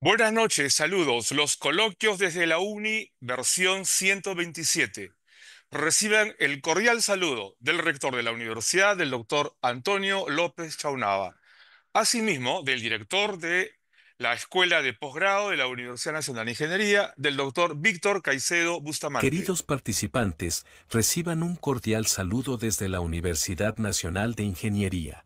Buenas noches, saludos. Los coloquios desde la UNI, versión 127. Reciban el cordial saludo del rector de la universidad, del doctor Antonio López Chaunaba. Asimismo, del director de la Escuela de Posgrado de la Universidad Nacional de Ingeniería, del doctor Víctor Caicedo Bustamante. Queridos participantes, reciban un cordial saludo desde la Universidad Nacional de Ingeniería.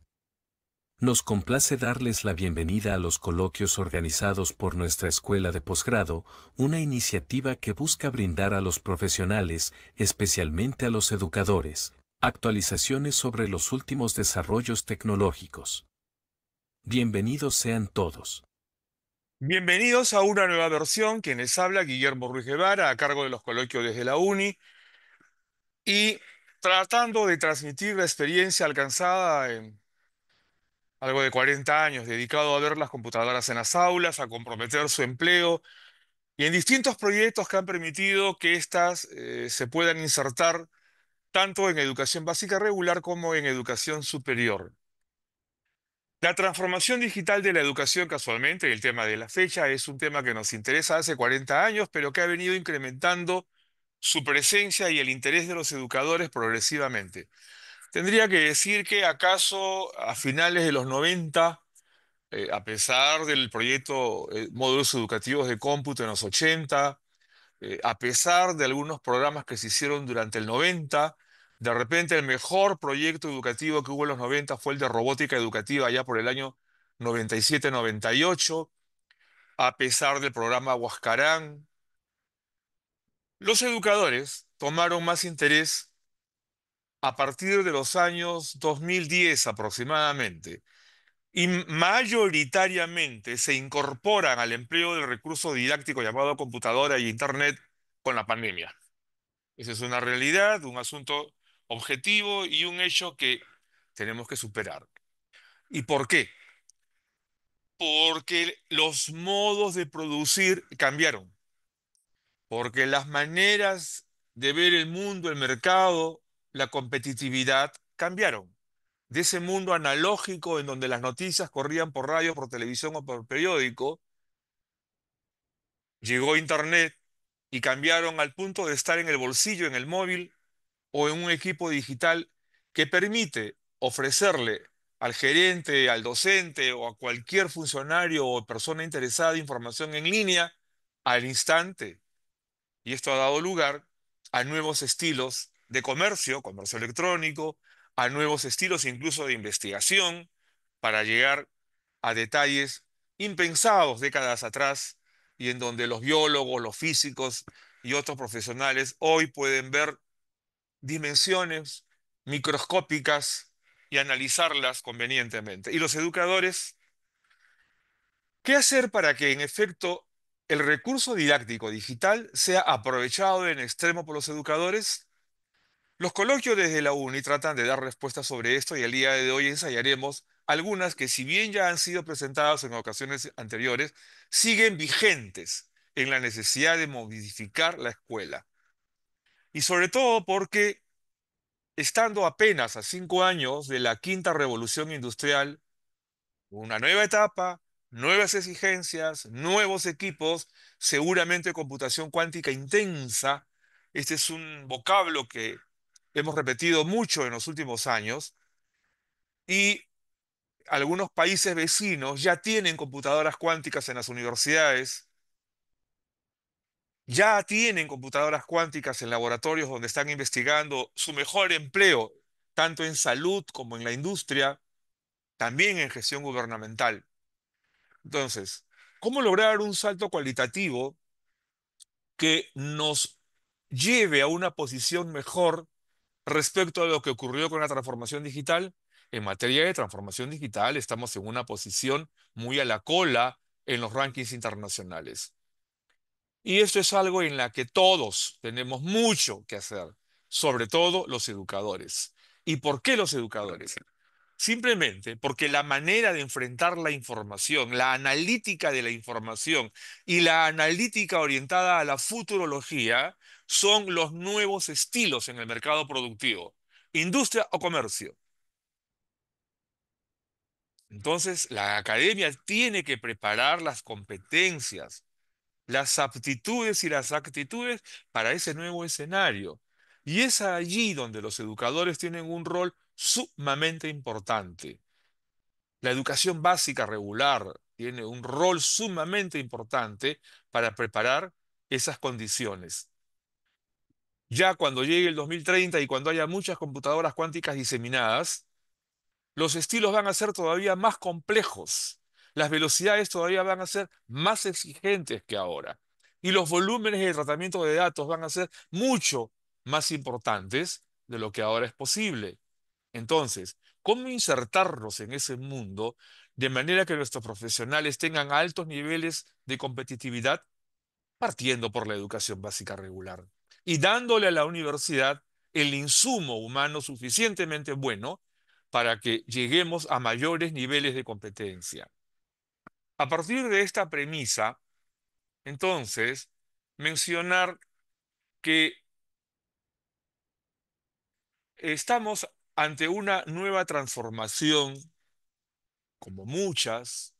Nos complace darles la bienvenida a los coloquios organizados por nuestra Escuela de Posgrado, una iniciativa que busca brindar a los profesionales, especialmente a los educadores, actualizaciones sobre los últimos desarrollos tecnológicos. Bienvenidos sean todos. Bienvenidos a una nueva versión. Quienes habla, Guillermo Ruiz Guevara, a cargo de los coloquios desde la UNI, y tratando de transmitir la experiencia alcanzada en algo de 40 años dedicado a ver las computadoras en las aulas, a comprometer su empleo y en distintos proyectos que han permitido que éstas se puedan insertar tanto en educación básica regular como en educación superior. La transformación digital de la educación, casualmente, el tema de la fecha, es un tema que nos interesa hace 40 años, pero que ha venido incrementando su presencia y el interés de los educadores progresivamente. Tendría que decir que acaso a finales de los 90, a pesar del proyecto Módulos Educativos de Cómputo en los 80, a pesar de algunos programas que se hicieron durante el 90, de repente el mejor proyecto educativo que hubo en los 90 fue el de robótica educativa allá por el año 97-98, a pesar del programa Huascarán. Los educadores tomaron más interés a partir de los años 2010 aproximadamente y mayoritariamente se incorporan al empleo del recurso didáctico llamado computadora y Internet con la pandemia. Esa es una realidad, un asunto objetivo y un hecho que tenemos que superar. ¿Y por qué? Porque los modos de producir cambiaron, porque las maneras de ver el mundo, el mercado, la competitividad cambiaron. De ese mundo analógico en donde las noticias corrían por radio, por televisión o por periódico, llegó Internet y cambiaron al punto de estar en el bolsillo, en el móvil o en un equipo digital que permite ofrecerle al gerente, al docente o a cualquier funcionario o persona interesada información en línea al instante. Y esto ha dado lugar a nuevos estilos de comercio, comercio electrónico, a nuevos estilos incluso de investigación para llegar a detalles impensados décadas atrás y en donde los biólogos, los físicos y otros profesionales hoy pueden ver dimensiones microscópicas y analizarlas convenientemente. Y los educadores, ¿qué hacer para que en efecto el recurso didáctico digital sea aprovechado en extremo por los educadores? Los coloquios desde la UNI tratan de dar respuestas sobre esto y el día de hoy ensayaremos algunas que, si bien ya han sido presentadas en ocasiones anteriores, siguen vigentes en la necesidad de modificar la escuela. Y sobre todo porque, estando apenas a 5 años de la quinta revolución industrial, una nueva etapa, nuevas exigencias, nuevos equipos, seguramente computación cuántica intensa. Este es un vocablo que hemos repetido mucho en los últimos años y algunos países vecinos ya tienen computadoras cuánticas en las universidades, ya tienen computadoras cuánticas en laboratorios donde están investigando su mejor empleo, tanto en salud como en la industria, también en gestión gubernamental. Entonces, ¿cómo lograr un salto cualitativo que nos lleve a una posición mejor respecto a lo que ocurrió con la transformación digital? En materia de transformación digital estamos en una posición muy a la cola en los rankings internacionales. Y esto es algo en la que todos tenemos mucho que hacer, sobre todo los educadores. ¿Y por qué los educadores? Simplemente porque la manera de enfrentar la información, la analítica de la información y la analítica orientada a la futurología son los nuevos estilos en el mercado productivo, industria o comercio. Entonces, la academia tiene que preparar las competencias, las aptitudes y las actitudes para ese nuevo escenario. Y es allí donde los educadores tienen un rol sumamente importante. La educación básica regular tiene un rol sumamente importante para preparar esas condiciones. Ya cuando llegue el 2030 y cuando haya muchas computadoras cuánticas diseminadas, los estilos van a ser todavía más complejos, las velocidades todavía van a ser más exigentes que ahora, y los volúmenes de tratamiento de datos van a ser mucho más importantes de lo que ahora es posible. Entonces, ¿cómo insertarnos en ese mundo de manera que nuestros profesionales tengan altos niveles de competitividad? Partiendo por la educación básica regular y dándole a la universidad el insumo humano suficientemente bueno para que lleguemos a mayores niveles de competencia. A partir de esta premisa, entonces, mencionar que estamos ante una nueva transformación, como muchas.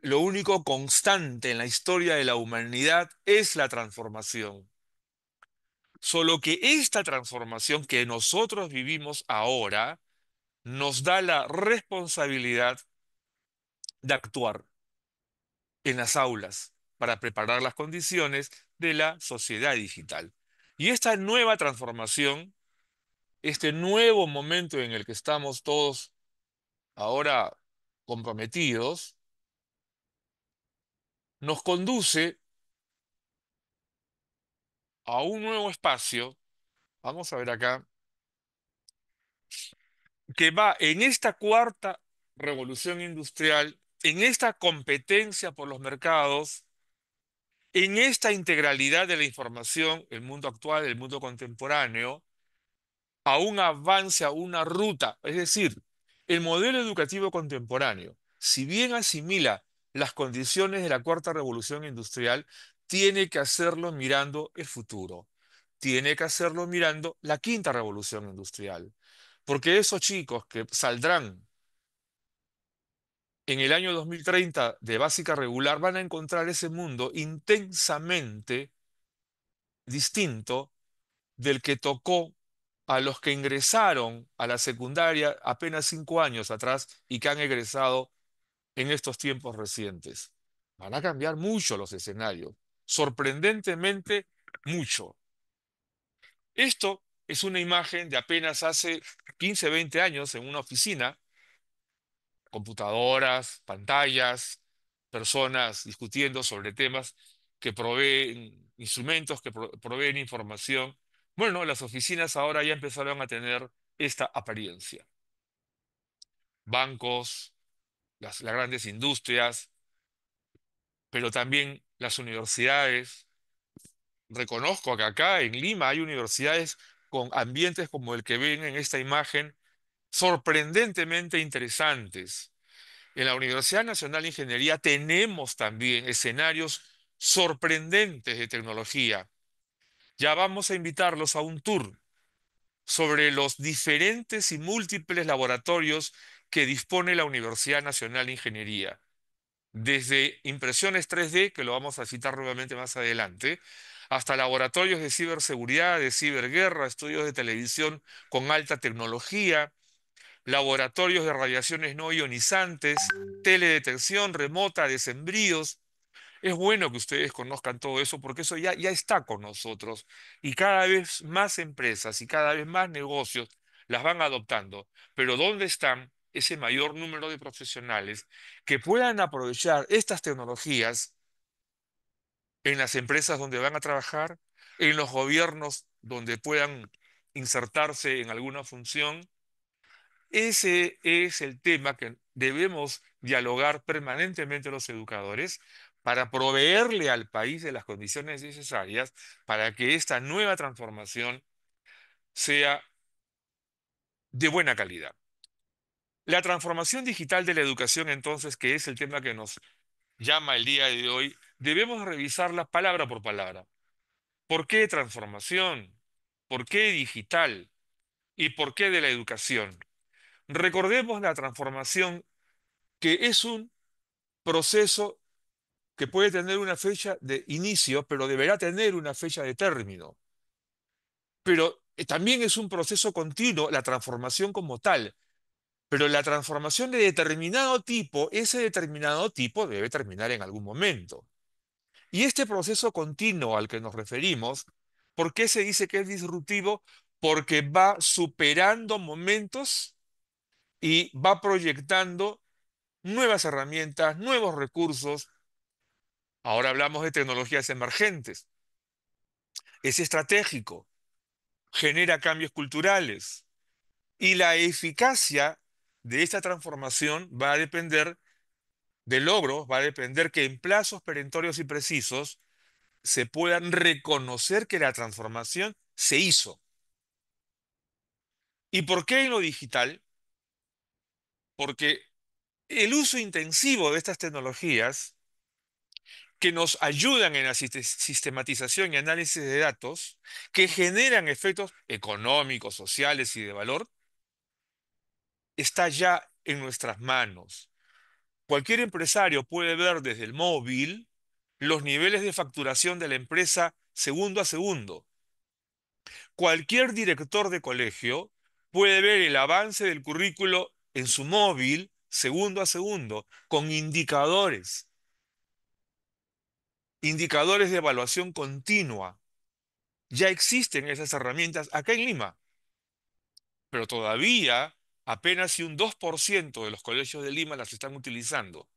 Lo único constante en la historia de la humanidad es la transformación. Solo que esta transformación que nosotros vivimos ahora nos da la responsabilidad de actuar en las aulas para preparar las condiciones de la sociedad digital. Y esta nueva transformación, este nuevo momento en el que estamos todos ahora comprometidos, nos conduce a un nuevo espacio, vamos a ver acá, que va en esta cuarta revolución industrial, en esta competencia por los mercados, en esta integralidad de la información, el mundo actual, el mundo contemporáneo, a un avance, a una ruta. Es decir, el modelo educativo contemporáneo, si bien asimila las condiciones de la cuarta revolución industrial, tiene que hacerlo mirando el futuro. Tiene que hacerlo mirando la quinta revolución industrial. Porque esos chicos que saldrán en el año 2030 de básica regular van a encontrar ese mundo intensamente distinto del que tocó a los que ingresaron a la secundaria apenas 5 años atrás y que han egresado en estos tiempos recientes. Van a cambiar mucho los escenarios, sorprendentemente mucho. Esto es una imagen de apenas hace 15, 20 años en una oficina, computadoras, pantallas, personas discutiendo sobre temas que proveen instrumentos, que proveen información. Bueno, las oficinas ahora ya empezaron a tener esta apariencia. Bancos, las grandes industrias, pero también las universidades. Reconozco que acá en Lima hay universidades con ambientes como el que ven en esta imagen, sorprendentemente interesantes. En la Universidad Nacional de Ingeniería tenemos también escenarios sorprendentes de tecnología. Ya vamos a invitarlos a un tour sobre los diferentes y múltiples laboratorios que dispone la Universidad Nacional de Ingeniería. Desde impresiones 3D, que lo vamos a citar nuevamente más adelante, hasta laboratorios de ciberseguridad, de ciberguerra, estudios de televisión con alta tecnología, laboratorios de radiaciones no ionizantes, teledetección remota de sembríos. Es bueno que ustedes conozcan todo eso porque eso ya está con nosotros y cada vez más empresas y cada vez más negocios las van adoptando. Pero ¿dónde están ese mayor número de profesionales que puedan aprovechar estas tecnologías en las empresas donde van a trabajar, en los gobiernos donde puedan insertarse en alguna función? Ese es el tema que debemos dialogar permanentemente los educadores para proveerle al país de las condiciones necesarias para que esta nueva transformación sea de buena calidad. La transformación digital de la educación, entonces, que es el tema que nos llama el día de hoy, debemos revisarla palabra por palabra. ¿Por qué transformación? ¿Por qué digital? ¿Y por qué de la educación? Recordemos la transformación que es un proceso que puede tener una fecha de inicio, pero deberá tener una fecha de término. Pero también es un proceso continuo la transformación como tal. Pero la transformación de determinado tipo, ese determinado tipo debe terminar en algún momento. Y este proceso continuo al que nos referimos, ¿por qué se dice que es disruptivo? Porque va superando momentos y va proyectando nuevas herramientas, nuevos recursos. Ahora hablamos de tecnologías emergentes. Es estratégico, genera cambios culturales y la eficacia de esta transformación va a depender de logros, va a depender que en plazos perentorios y precisos se puedan reconocer que la transformación se hizo. ¿Y por qué en lo digital? Porque el uso intensivo de estas tecnologías que nos ayudan en la sistematización y análisis de datos, que generan efectos económicos, sociales y de valor, está ya en nuestras manos. Cualquier empresario puede ver desde el móvil los niveles de facturación de la empresa segundo a segundo. Cualquier director de colegio puede ver el avance del currículo en su móvil segundo a segundo, con indicadores de evaluación continua. Ya existen esas herramientas acá en Lima, pero todavía apenas si un 2% de los colegios de Lima las están utilizando.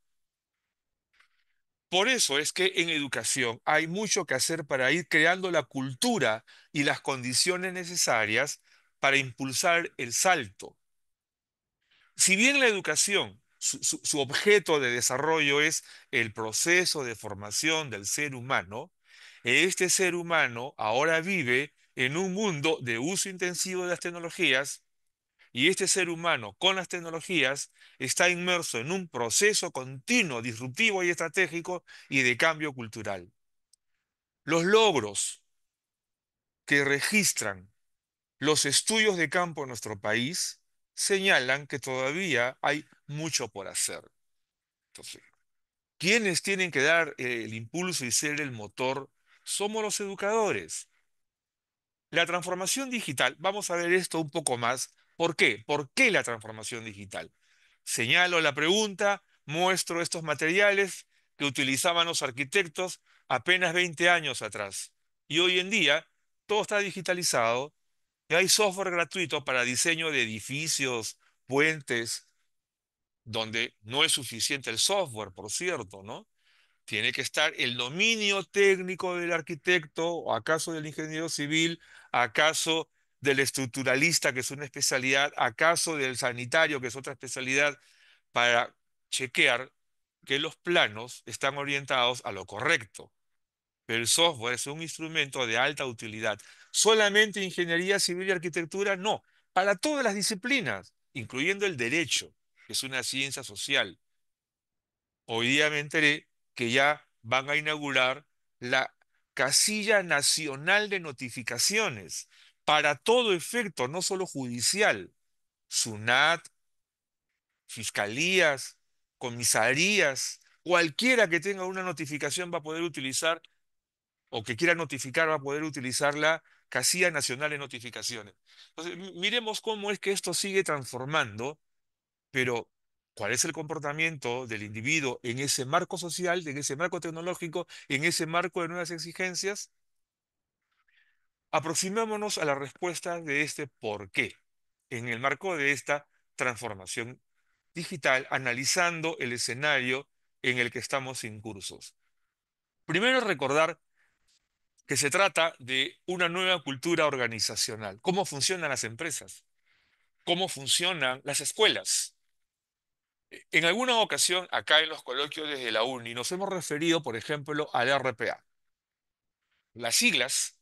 Por eso es que en educación hay mucho que hacer para ir creando la cultura y las condiciones necesarias para impulsar el salto. Si bien la educación, su objeto de desarrollo es el proceso de formación del ser humano, este ser humano ahora vive en un mundo de uso intensivo de las tecnologías y este ser humano con las tecnologías está inmerso en un proceso continuo, disruptivo y estratégico y de cambio cultural. Los logros que registran los estudios de campo en nuestro país señalan que todavía hay mucho por hacer. Entonces, ¿quiénes tienen que dar el impulso y ser el motor? Somos los educadores. La transformación digital, vamos a ver esto un poco más. ¿Por qué? ¿Por qué la transformación digital? Señalo la pregunta, muestro estos materiales que utilizaban los arquitectos apenas 20 años atrás. Y hoy en día todo está digitalizado y hay software gratuito para diseño de edificios, puentes, donde no es suficiente el software, por cierto, ¿no? Tiene que estar el dominio técnico del arquitecto, o acaso del ingeniero civil, acaso del estructuralista, que es una especialidad, acaso del sanitario, que es otra especialidad, para chequear que los planos están orientados a lo correcto. Pero el software es un instrumento de alta utilidad. Solamente ingeniería civil y arquitectura, no. Para todas las disciplinas, incluyendo el derecho, que es una ciencia social. Hoy día me enteré que ya van a inaugurar la casilla nacional de notificaciones para todo efecto, no solo judicial. SUNAT, fiscalías, comisarías, cualquiera que tenga una notificación va a poder utilizar o que quiera notificar va a poder utilizar la casilla nacional de notificaciones. Entonces, miremos cómo es que esto sigue transformando, pero ¿cuál es el comportamiento del individuo en ese marco social, en ese marco tecnológico, en ese marco de nuevas exigencias? Aproximémonos a la respuesta de este por qué, en el marco de esta transformación digital, analizando el escenario en el que estamos incursos. Primero, recordar que se trata de una nueva cultura organizacional. ¿Cómo funcionan las empresas? ¿Cómo funcionan las escuelas? En alguna ocasión, acá en los coloquios desde la UNI, nos hemos referido, por ejemplo, al RPA. Las siglas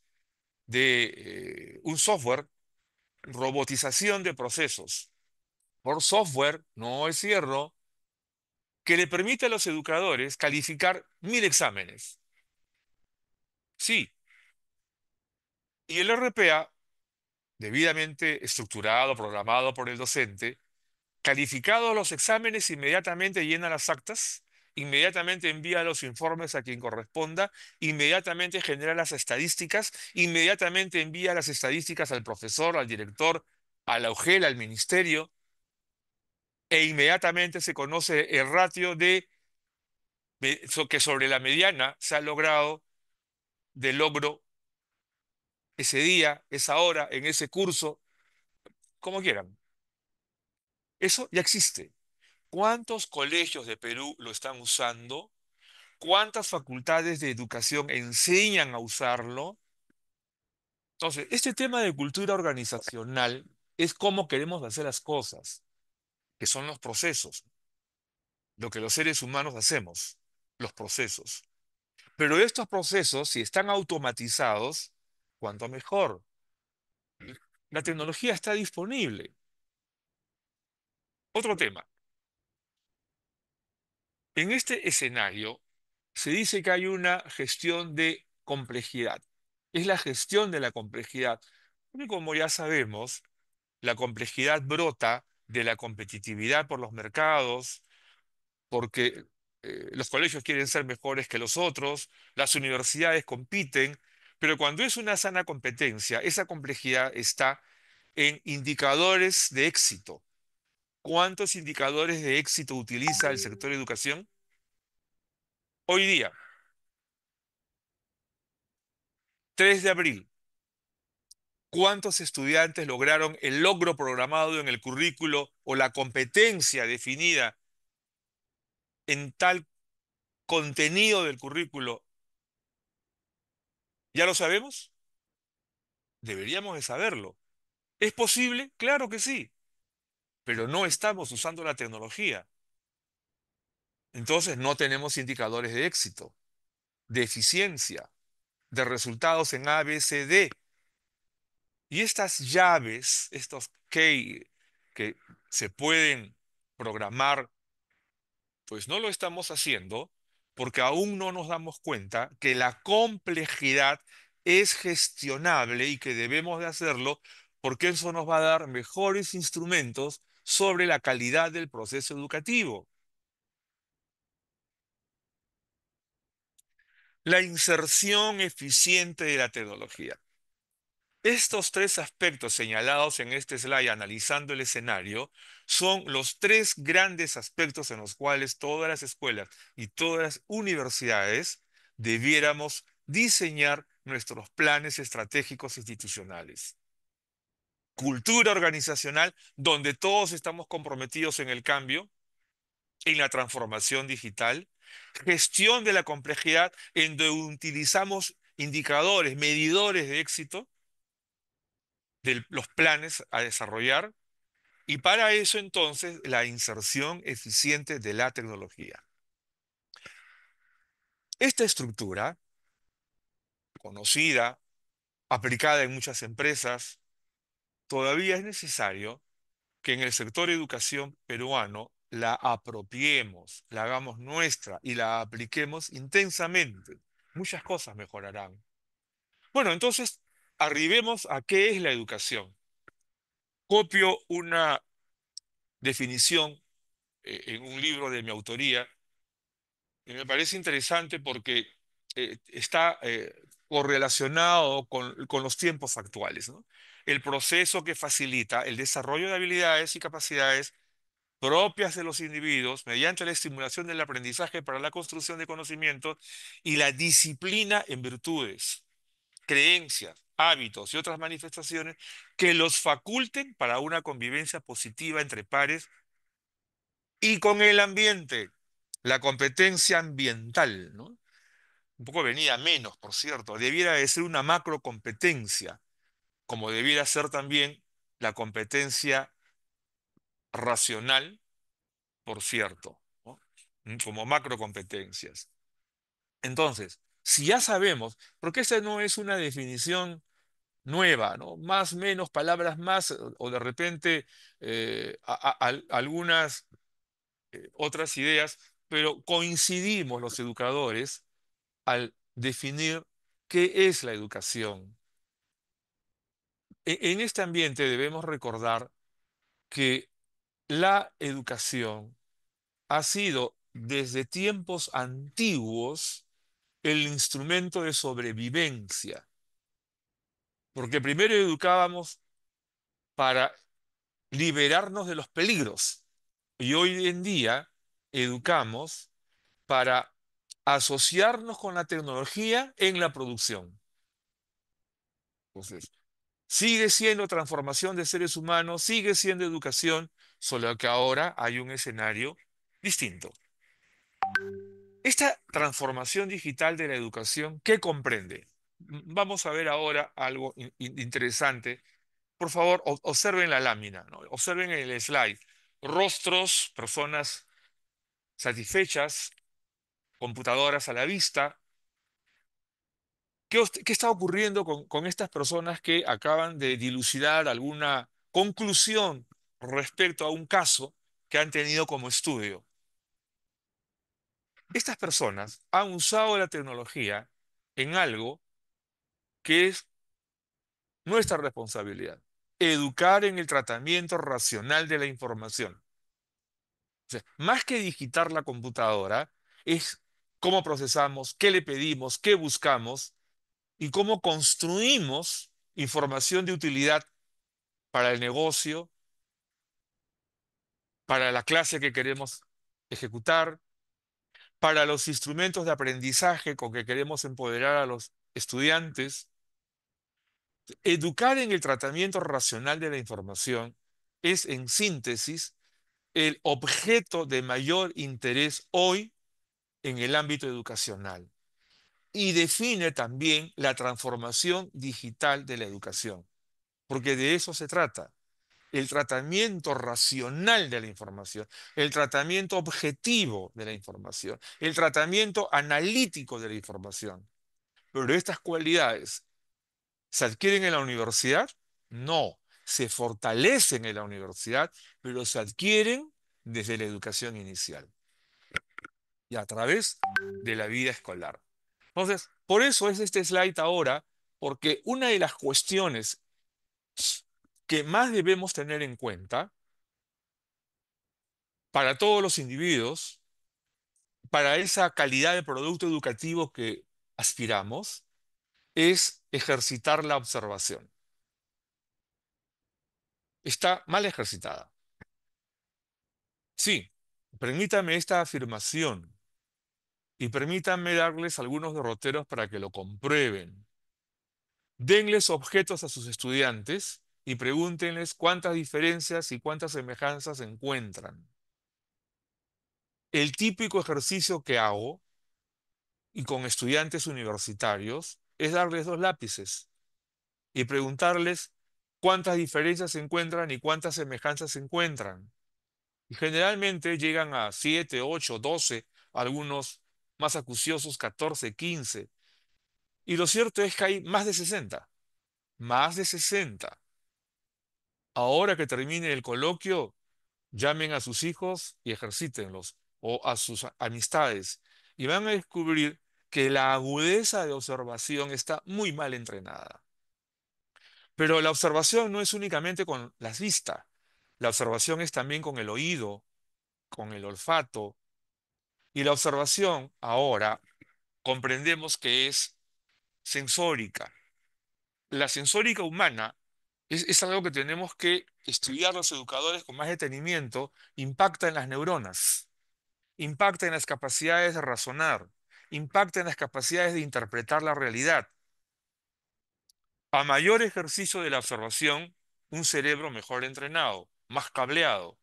de un software, robotización de procesos. Por software, no es cierto, que le permite a los educadores calificar 1000 exámenes. Sí, y el RPA, debidamente estructurado, programado por el docente, Calificados los exámenes, inmediatamente llena las actas, inmediatamente envía los informes a quien corresponda, inmediatamente genera las estadísticas, inmediatamente envía las estadísticas al profesor, al director, a la UGEL, al ministerio, e inmediatamente se conoce el ratio que sobre la mediana se ha logrado de logro ese día, esa hora, en ese curso, como quieran. Eso ya existe. ¿Cuántos colegios de Perú lo están usando? ¿Cuántas facultades de educación enseñan a usarlo? Entonces, este tema de cultura organizacional es cómo queremos hacer las cosas, que son los procesos, lo que los seres humanos hacemos, los procesos. Pero estos procesos, si están automatizados, cuanto mejor. La tecnología está disponible. Otro tema. En este escenario se dice que hay una gestión de complejidad. Es la gestión de la complejidad. Y como ya sabemos, la complejidad brota de la competitividad por los mercados, porque los colegios quieren ser mejores que los otros, las universidades compiten, pero cuando es una sana competencia, esa complejidad está en indicadores de éxito. ¿Cuántos indicadores de éxito utiliza el sector de educación? Hoy día, 3 de abril, ¿cuántos estudiantes lograron el logro programado en el currículo o la competencia definida en tal contenido del currículo? ¿Ya lo sabemos? Deberíamos de saberlo. ¿Es posible? Claro que sí, pero no estamos usando la tecnología. Entonces no tenemos indicadores de éxito, de eficiencia, de resultados en A, B, C, D. Y estas llaves, estos key que se pueden programar, pues no lo estamos haciendo porque aún no nos damos cuenta que la complejidad es gestionable y que debemos de hacerlo porque eso nos va a dar mejores instrumentos sobre la calidad del proceso educativo. La inserción eficiente de la tecnología. Estos tres aspectos señalados en este slide analizando el escenario son los tres grandes aspectos en los cuales todas las escuelas y todas las universidades debiéramos diseñar nuestros planes estratégicos institucionales. Cultura organizacional, donde todos estamos comprometidos en el cambio, en la transformación digital. Gestión de la complejidad, en donde utilizamos indicadores, medidores de éxito de los planes a desarrollar y para eso entonces la inserción eficiente de la tecnología. Esta estructura, conocida, aplicada en muchas empresas, todavía es necesario que en el sector educación peruano la apropiemos, la hagamos nuestra y la apliquemos intensamente. Muchas cosas mejorarán. Bueno, entonces, arribemos a qué es la educación. Copio una definición en un libro de mi autoría, y me parece interesante porque está correlacionado con los tiempos actuales, ¿no? El proceso que facilita el desarrollo de habilidades y capacidades propias de los individuos mediante la estimulación del aprendizaje para la construcción de conocimientos y la disciplina en virtudes, creencias, hábitos y otras manifestaciones que los faculten para una convivencia positiva entre pares y con el ambiente, la competencia ambiental, ¿no? Un poco venía menos, por cierto, debiera de ser una macro competencia, como debiera ser también la competencia racional, por cierto, ¿no? Como macro competencias. Entonces, si ya sabemos, porque esta no es una definición nueva, ¿no? Más, menos, palabras más, o de repente algunas otras ideas, pero coincidimos los educadores al definir qué es la educación. En este ambiente debemos recordar que la educación ha sido desde tiempos antiguos el instrumento de sobrevivencia, porque primero educábamos para liberarnos de los peligros y hoy en día educamos para asociarnos con la tecnología en la producción. Entonces, sigue siendo transformación de seres humanos, sigue siendo educación, solo que ahora hay un escenario distinto. Esta transformación digital de la educación, ¿qué comprende? Vamos a ver ahora algo interesante. Por favor, observen la lámina, ¿no? Observen el slide. Rostros, personas satisfechas, computadoras a la vista. ¿Qué está ocurriendo con estas personas que acaban de dilucidar alguna conclusión respecto a un caso que han tenido como estudio? Estas personas han usado la tecnología en algo que es nuestra responsabilidad: educar en el tratamiento racional de la información. O sea, más que digitar la computadora, es cómo procesamos, qué le pedimos, qué buscamos y cómo construimos información de utilidad para el negocio, para la clase que queremos ejecutar, para los instrumentos de aprendizaje con que queremos empoderar a los estudiantes. Educar en el tratamiento racional de la información es, en síntesis, el objeto de mayor interés hoy en el ámbito educacional y define también la transformación digital de la educación, porque de eso se trata: el tratamiento racional de la información, el tratamiento objetivo de la información, el tratamiento analítico de la información. Pero estas cualidades se adquieren en la universidad, no, se fortalecen en la universidad, pero se adquieren desde la educación inicial y a través de la vida escolar. Entonces, por eso es este slide ahora, porque una de las cuestiones que más debemos tener en cuenta para todos los individuos, para esa calidad de producto educativo que aspiramos, es ejercitar la observación. Está mal ejercitada. Sí, permítame esta afirmación y permítanme darles algunos derroteros para que lo comprueben. Denles objetos a sus estudiantes y pregúntenles cuántas diferencias y cuántas semejanzas encuentran. El típico ejercicio que hago y con estudiantes universitarios es darles dos lápices y preguntarles cuántas diferencias se encuentran y cuántas semejanzas se encuentran. Y generalmente llegan a 7, 8, 12, algunos más acuciosos 14, 15. Y lo cierto es que hay más de 60. Más de 60. Ahora que termine el coloquio, llamen a sus hijos y ejercítenlos, o a sus amistades, y van a descubrir que la agudeza de observación está muy mal entrenada. Pero la observación no es únicamente con las vistas, la observación es también con el oído, con el olfato, y la observación ahora comprendemos que es sensórica. La sensórica humana es algo que tenemos que estudiar los educadores con más detenimiento. Impacta en las neuronas, impacta en las capacidades de razonar, impacta en las capacidades de interpretar la realidad. A mayor ejercicio de la observación, un cerebro mejor entrenado, más cableado.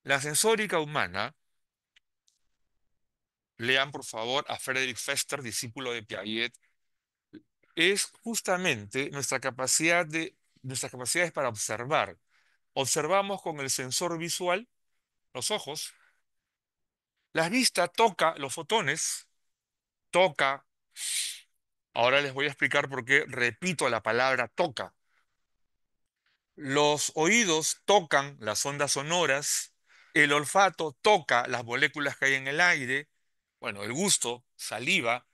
La sensórica humana, lean por favor a Frederick Fester, discípulo de Piaget, es justamente nuestras capacidades para observar. Observamos con el sensor visual, los ojos, la vista toca los fotones, toca. Ahora les voy a explicar por qué repito la palabra toca. Los oídos tocan las ondas sonoras, el olfato toca las moléculas que hay en el aire, bueno, el gusto, saliva,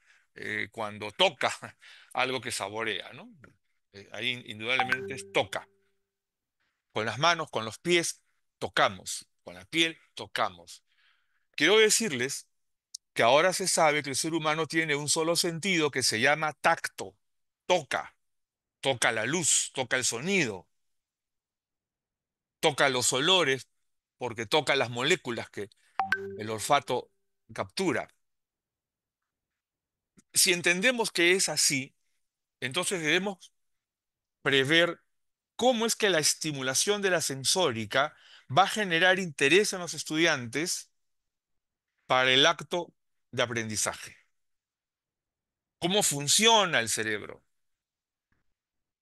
cuando toca algo que saborea, ¿no? Ahí indudablemente es toca, con las manos, con los pies. tocamos, con la piel tocamos. Quiero decirles que ahora se sabe que el ser humano tiene un solo sentido que se llama tacto, toca, toca la luz, toca el sonido, toca los olores, porque toca las moléculas que el olfato captura. Si entendemos que es así, entonces debemos prever cómo es que la estimulación de la sensórica va a generar interés en los estudiantes para el acto de aprendizaje. ¿Cómo funciona el cerebro?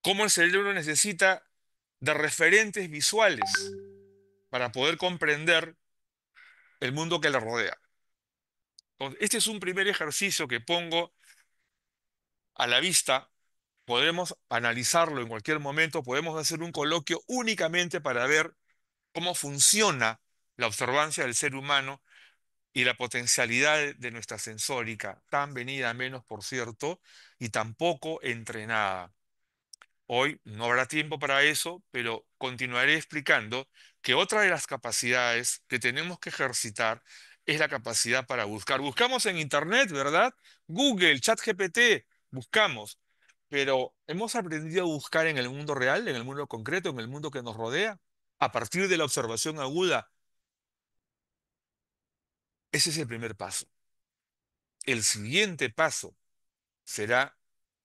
¿Cómo el cerebro necesita de referentes visuales para poder comprender el mundo que le rodea? Entonces, este es un primer ejercicio que pongo a la vista. Podremos analizarlo en cualquier momento, podemos hacer un coloquio únicamente para ver cómo funciona la observancia del ser humano y la potencialidad de nuestra sensórica, tan venida a menos, por cierto, y tan poco entrenada. Hoy no habrá tiempo para eso, pero continuaré explicando que otra de las capacidades que tenemos que ejercitar es la capacidad para buscar. Buscamos en Internet, ¿verdad? Google, ChatGPT, buscamos, pero ¿hemos aprendido a buscar en el mundo real, en el mundo concreto, en el mundo que nos rodea? A partir de la observación aguda, ese es el primer paso. El siguiente paso será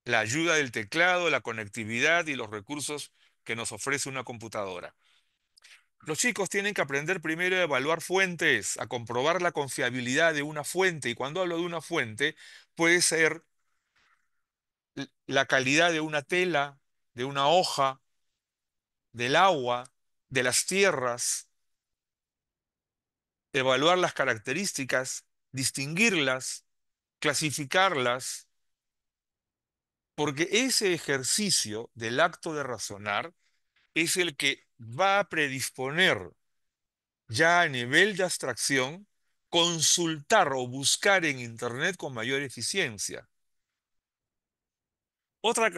la ayuda del teclado, la conectividad y los recursos que nos ofrece una computadora. Los chicos tienen que aprender primero a evaluar fuentes, a comprobar la confiabilidad de una fuente. Y cuando hablo de una fuente, puede ser la calidad de una tela, de una hoja, del agua, de las tierras, evaluar las características, distinguirlas, clasificarlas, porque ese ejercicio del acto de razonar es el que va a predisponer ya a nivel de abstracción consultar o buscar en Internet con mayor eficiencia.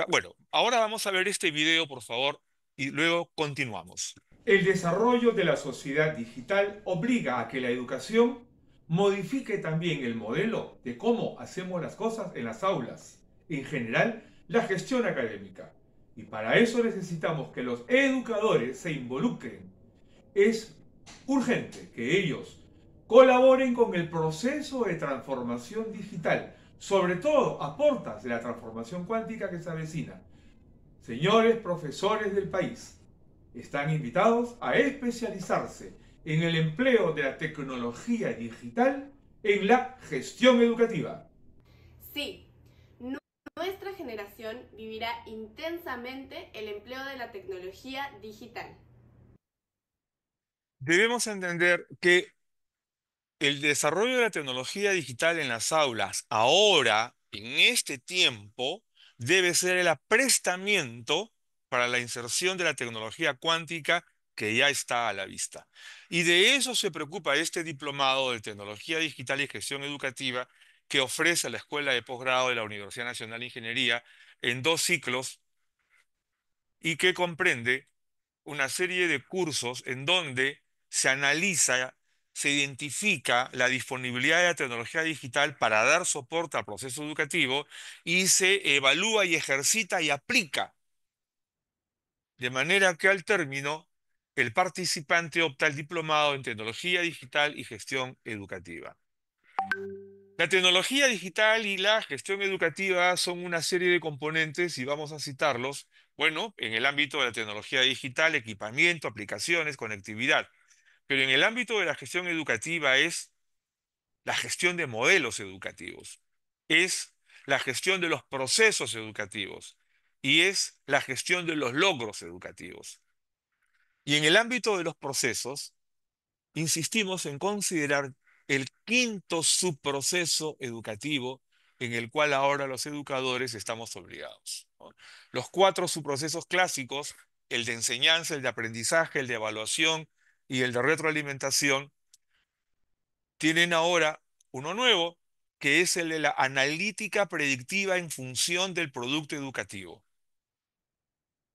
Bueno, ahora vamos a ver este video, por favor, y luego continuamos. El desarrollo de la sociedad digital obliga a que la educación modifique también el modelo de cómo hacemos las cosas en las aulas, en general la gestión académica. Y para eso necesitamos que los educadores se involucren. Es urgente que ellos colaboren con el proceso de transformación digital, sobre todo a portas de la transformación cuántica que se avecina. Señores profesores del país, están invitados a especializarse en el empleo de la tecnología digital en la gestión educativa. Sí, nuestra generación vivirá intensamente el empleo de la tecnología digital. Debemos entender que el desarrollo de la tecnología digital en las aulas, ahora, en este tiempo, debe ser el aprestamiento para la inserción de la tecnología cuántica que ya está a la vista. Y de eso se preocupa este diplomado de Tecnología Digital y Gestión Educativa que ofrece la Escuela de Posgrado de la Universidad Nacional de Ingeniería en 2 ciclos y que comprende una serie de cursos en donde se analiza, se identifica la disponibilidad de la tecnología digital para dar soporte al proceso educativo y se evalúa y ejercita y aplica, de manera que al término el participante opta el diplomado en tecnología digital y gestión educativa. La tecnología digital y la gestión educativa son una serie de componentes y vamos a citarlos. Bueno, en el ámbito de la tecnología digital, equipamiento, aplicaciones, conectividad. Pero en el ámbito de la gestión educativa es la gestión de modelos educativos, es la gestión de los procesos educativos y es la gestión de los logros educativos. Y en el ámbito de los procesos, insistimos en considerar el quinto subproceso educativo en el cual ahora los educadores estamos obligados, ¿no? Los 4 subprocesos clásicos, el de enseñanza, el de aprendizaje, el de evaluación y el de retroalimentación, tienen ahora uno nuevo, que es el de la analítica predictiva en función del producto educativo.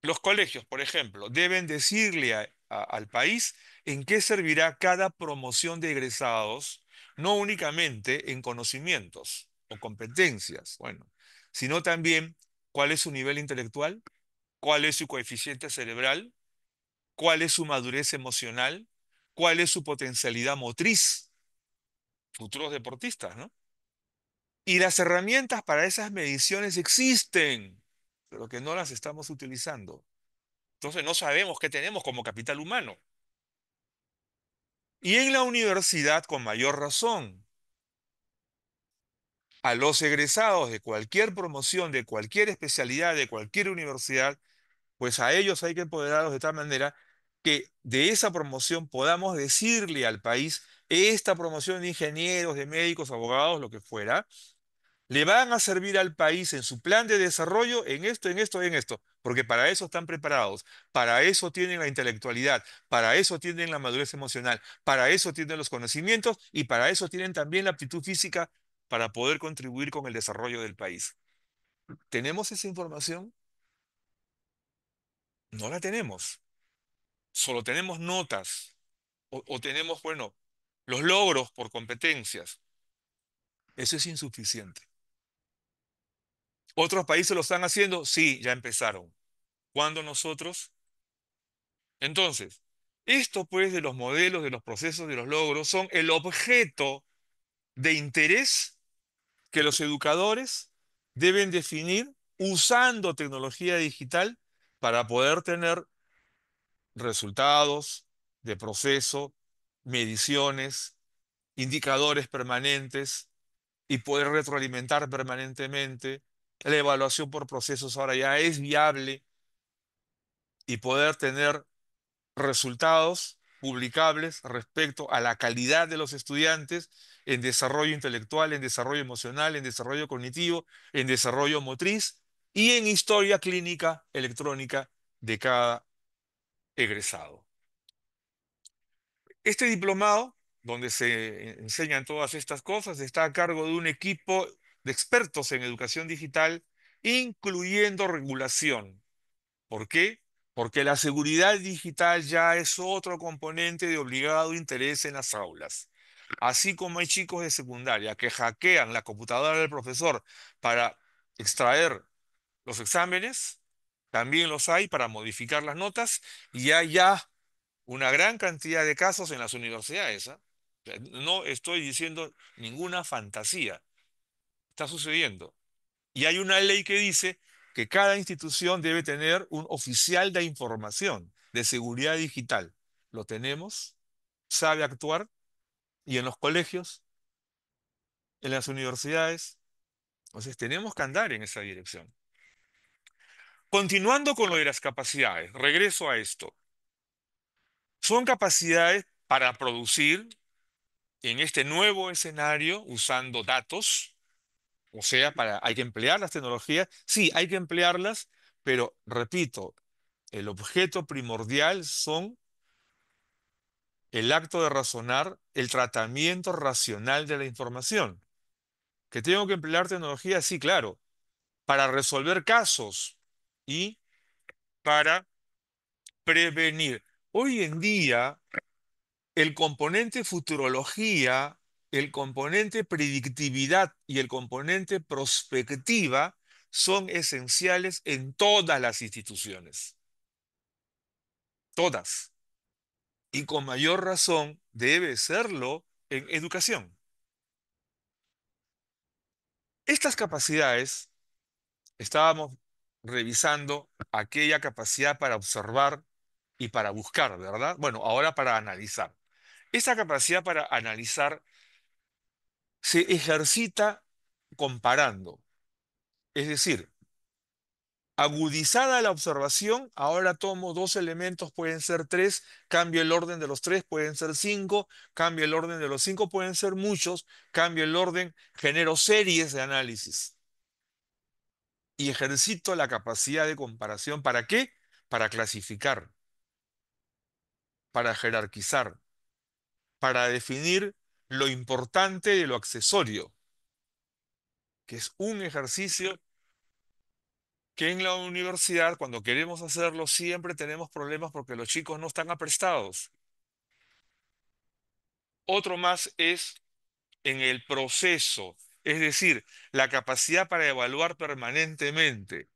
Los colegios, por ejemplo, deben decirle al país, ¿en qué servirá cada promoción de egresados? No únicamente en conocimientos o competencias, bueno, sino también cuál es su nivel intelectual, cuál es su coeficiente cerebral, cuál es su madurez emocional, cuál es su potencialidad motriz, futuros deportistas, ¿no? Y las herramientas para esas mediciones existen, pero que no las estamos utilizando. Entonces no sabemos qué tenemos como capital humano. Y en la universidad, con mayor razón, a los egresados de cualquier promoción, de cualquier especialidad, de cualquier universidad, pues a ellos hay que empoderarlos de tal manera que de esa promoción podamos decirle al país, esta promoción de ingenieros, de médicos, abogados, lo que fuera, le van a servir al país en su plan de desarrollo en esto, en esto, en esto, porque para eso están preparados, para eso tienen la intelectualidad, para eso tienen la madurez emocional, para eso tienen los conocimientos y para eso tienen también la aptitud física para poder contribuir con el desarrollo del país. ¿Tenemos esa información? No la tenemos. Solo tenemos notas o tenemos, bueno, los logros por competencias. Eso es insuficiente. ¿Otros países lo están haciendo? Sí, ya empezaron. ¿Cuándo nosotros? Entonces, esto pues de los modelos, de los procesos, de los logros, son el objeto de interés que los educadores deben definir usando tecnología digital para poder tener resultados de proceso, mediciones, indicadores permanentes y poder retroalimentar permanentemente. La evaluación por procesos ahora ya es viable y poder tener resultados publicables respecto a la calidad de los estudiantes en desarrollo intelectual, en desarrollo emocional, en desarrollo cognitivo, en desarrollo motriz y en historia clínica electrónica de cada egresado. Este diplomado, donde se enseñan todas estas cosas, está a cargo de un equipo de expertos en educación digital, incluyendo regulación. ¿Por qué? Porque la seguridad digital ya es otro componente de obligado interés en las aulas. Así como hay chicos de secundaria que hackean la computadora del profesor para extraer los exámenes, también los hay para modificar las notas y hay ya una gran cantidad de casos en las universidades, ¿ah? O sea, no estoy diciendo ninguna fantasía, está sucediendo. Y hay una ley que dice que cada institución debe tener un oficial de información de seguridad digital. ¿Lo tenemos? ¿Sabe actuar? ¿Y en los colegios? ¿En las universidades? Entonces tenemos que andar en esa dirección. Continuando con lo de las capacidades, regreso a esto. Son capacidades para producir en este nuevo escenario usando datos, o sea, hay que emplear las tecnologías. Sí, hay que emplearlas, pero repito, el objeto primordial son el acto de razonar, el tratamiento racional de la información. ¿Que tengo que emplear tecnología? Sí, claro, para resolver casos y para prevenir. Hoy en día, el componente futurología, el componente predictividad y el componente prospectiva son esenciales en todas las instituciones. Todas. Y con mayor razón debe serlo en educación. Estas capacidades, estábamos revisando aquella capacidad para observar y para buscar, ¿verdad? Bueno, ahora para analizar. Esa capacidad para analizar se ejercita comparando. Es decir, agudizada la observación, ahora tomo dos elementos, pueden ser tres, cambio el orden de los tres, pueden ser cinco, cambio el orden de los cinco, pueden ser muchos, cambio el orden, genero series de análisis y ejercito la capacidad de comparación. ¿Para qué? Para clasificar, para jerarquizar, para definir lo importante de lo accesorio, que es un ejercicio que en la universidad, cuando queremos hacerlo, siempre tenemos problemas porque los chicos no están aprestados. Otro más es en el proceso, es decir, la capacidad para evaluar permanentemente.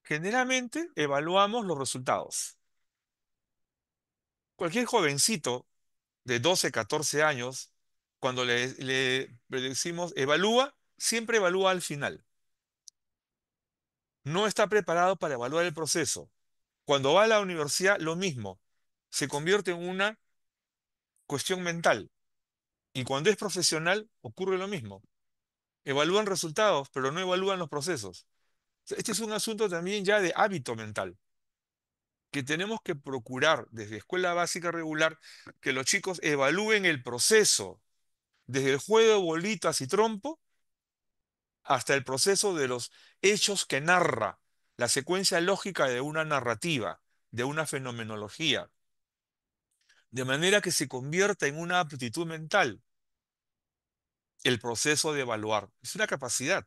Generalmente evaluamos los resultados. Cualquier jovencito de 12, 14 años, cuando le decimos evalúa, siempre evalúa al final. No está preparado para evaluar el proceso. Cuando va a la universidad, lo mismo. Se convierte en una cuestión mental. Y cuando es profesional, ocurre lo mismo. Evalúan resultados, pero no evalúan los procesos. Este es un asunto también ya de hábito mental, que tenemos que procurar desde escuela básica regular que los chicos evalúen el proceso, desde el juego de bolitas y trompo hasta el proceso de los hechos que narra, la secuencia lógica de una narrativa, de una fenomenología, de manera que se convierta en una aptitud mental el proceso de evaluar. Es una capacidad,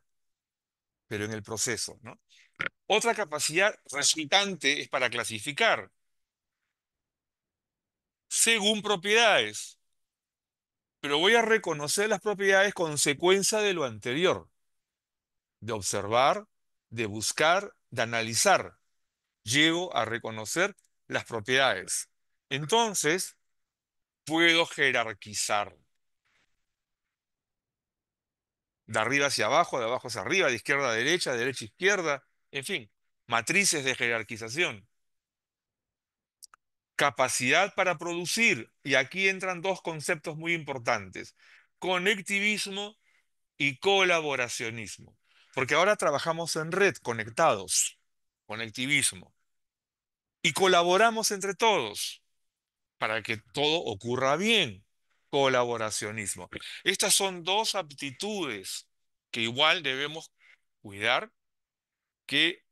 pero en el proceso, ¿no? Otra capacidad resultante es para clasificar según propiedades, pero voy a reconocer las propiedades consecuencia de lo anterior, de observar, de buscar, de analizar. Llego a reconocer las propiedades. Entonces, puedo jerarquizar de arriba hacia abajo, de abajo hacia arriba, de izquierda a derecha, de derecha a izquierda, en fin, matrices de jerarquización. Capacidad para producir, y aquí entran dos conceptos muy importantes, conectivismo y colaboracionismo, porque ahora trabajamos en red, conectados, conectivismo, y colaboramos entre todos para que todo ocurra bien, colaboracionismo. Estas son dos aptitudes que igual debemos cuidar que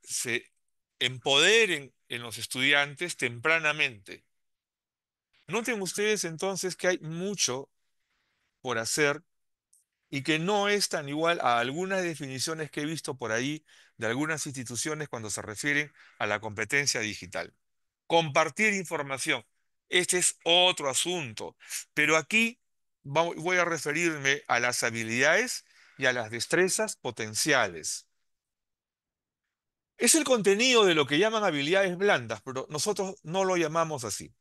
se empoderen en los estudiantes tempranamente. Noten ustedes entonces que hay mucho por hacer y que no es tan igual a algunas definiciones que he visto por ahí de algunas instituciones cuando se refieren a la competencia digital. Compartir información. Este es otro asunto, pero aquí voy a referirme a las habilidades y a las destrezas potenciales. Es el contenido de lo que llaman habilidades blandas, pero nosotros no lo llamamos así,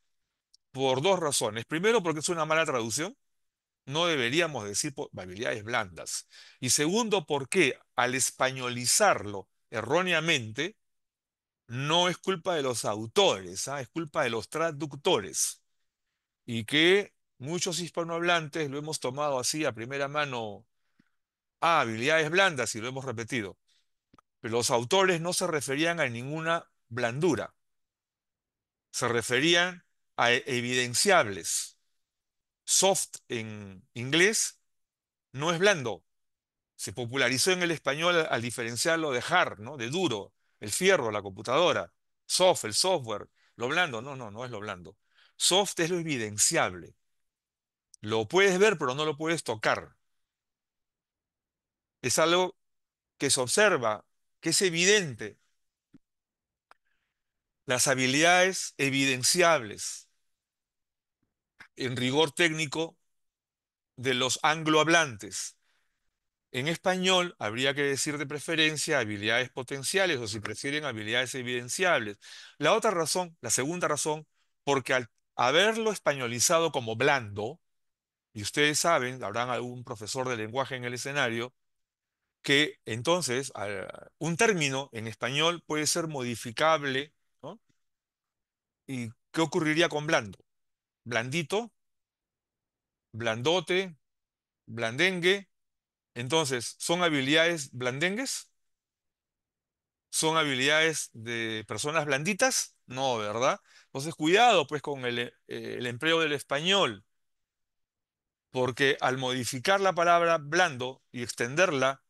por dos razones. Primero, porque es una mala traducción. No deberíamos decir habilidades blandas. Y segundo, porque al españolizarlo erróneamente, no es culpa de los autores, ¿ah? Es culpa de los traductores. Y que muchos hispanohablantes lo hemos tomado así a primera mano, habilidades blandas, y lo hemos repetido. Pero los autores no se referían a ninguna blandura, se referían a evidenciables. Soft en inglés no es blando. Se popularizó en el español al diferenciarlo de hard, ¿no? De duro, el fierro, la computadora. Soft, el software. Lo blando, no es lo blando. Soft es lo evidenciable. Lo puedes ver, pero no lo puedes tocar. Es algo que se observa, que es evidente. Las habilidades evidenciables en rigor técnico de los anglohablantes. En español habría que decir de preferencia habilidades potenciales o si prefieren habilidades evidenciables. La otra razón, la segunda razón, porque al haberlo españolizado como blando, y ustedes saben, habrán algún profesor de lenguaje en el escenario, que entonces un término en español puede ser modificable, ¿no? ¿Y qué ocurriría con blando? Blandito, blandote, blandengue. Entonces, ¿son habilidades blandengues? ¿Son habilidades de personas blanditas? No, ¿verdad? Entonces, cuidado pues con el empleo del español, porque al modificar la palabra blando y extenderla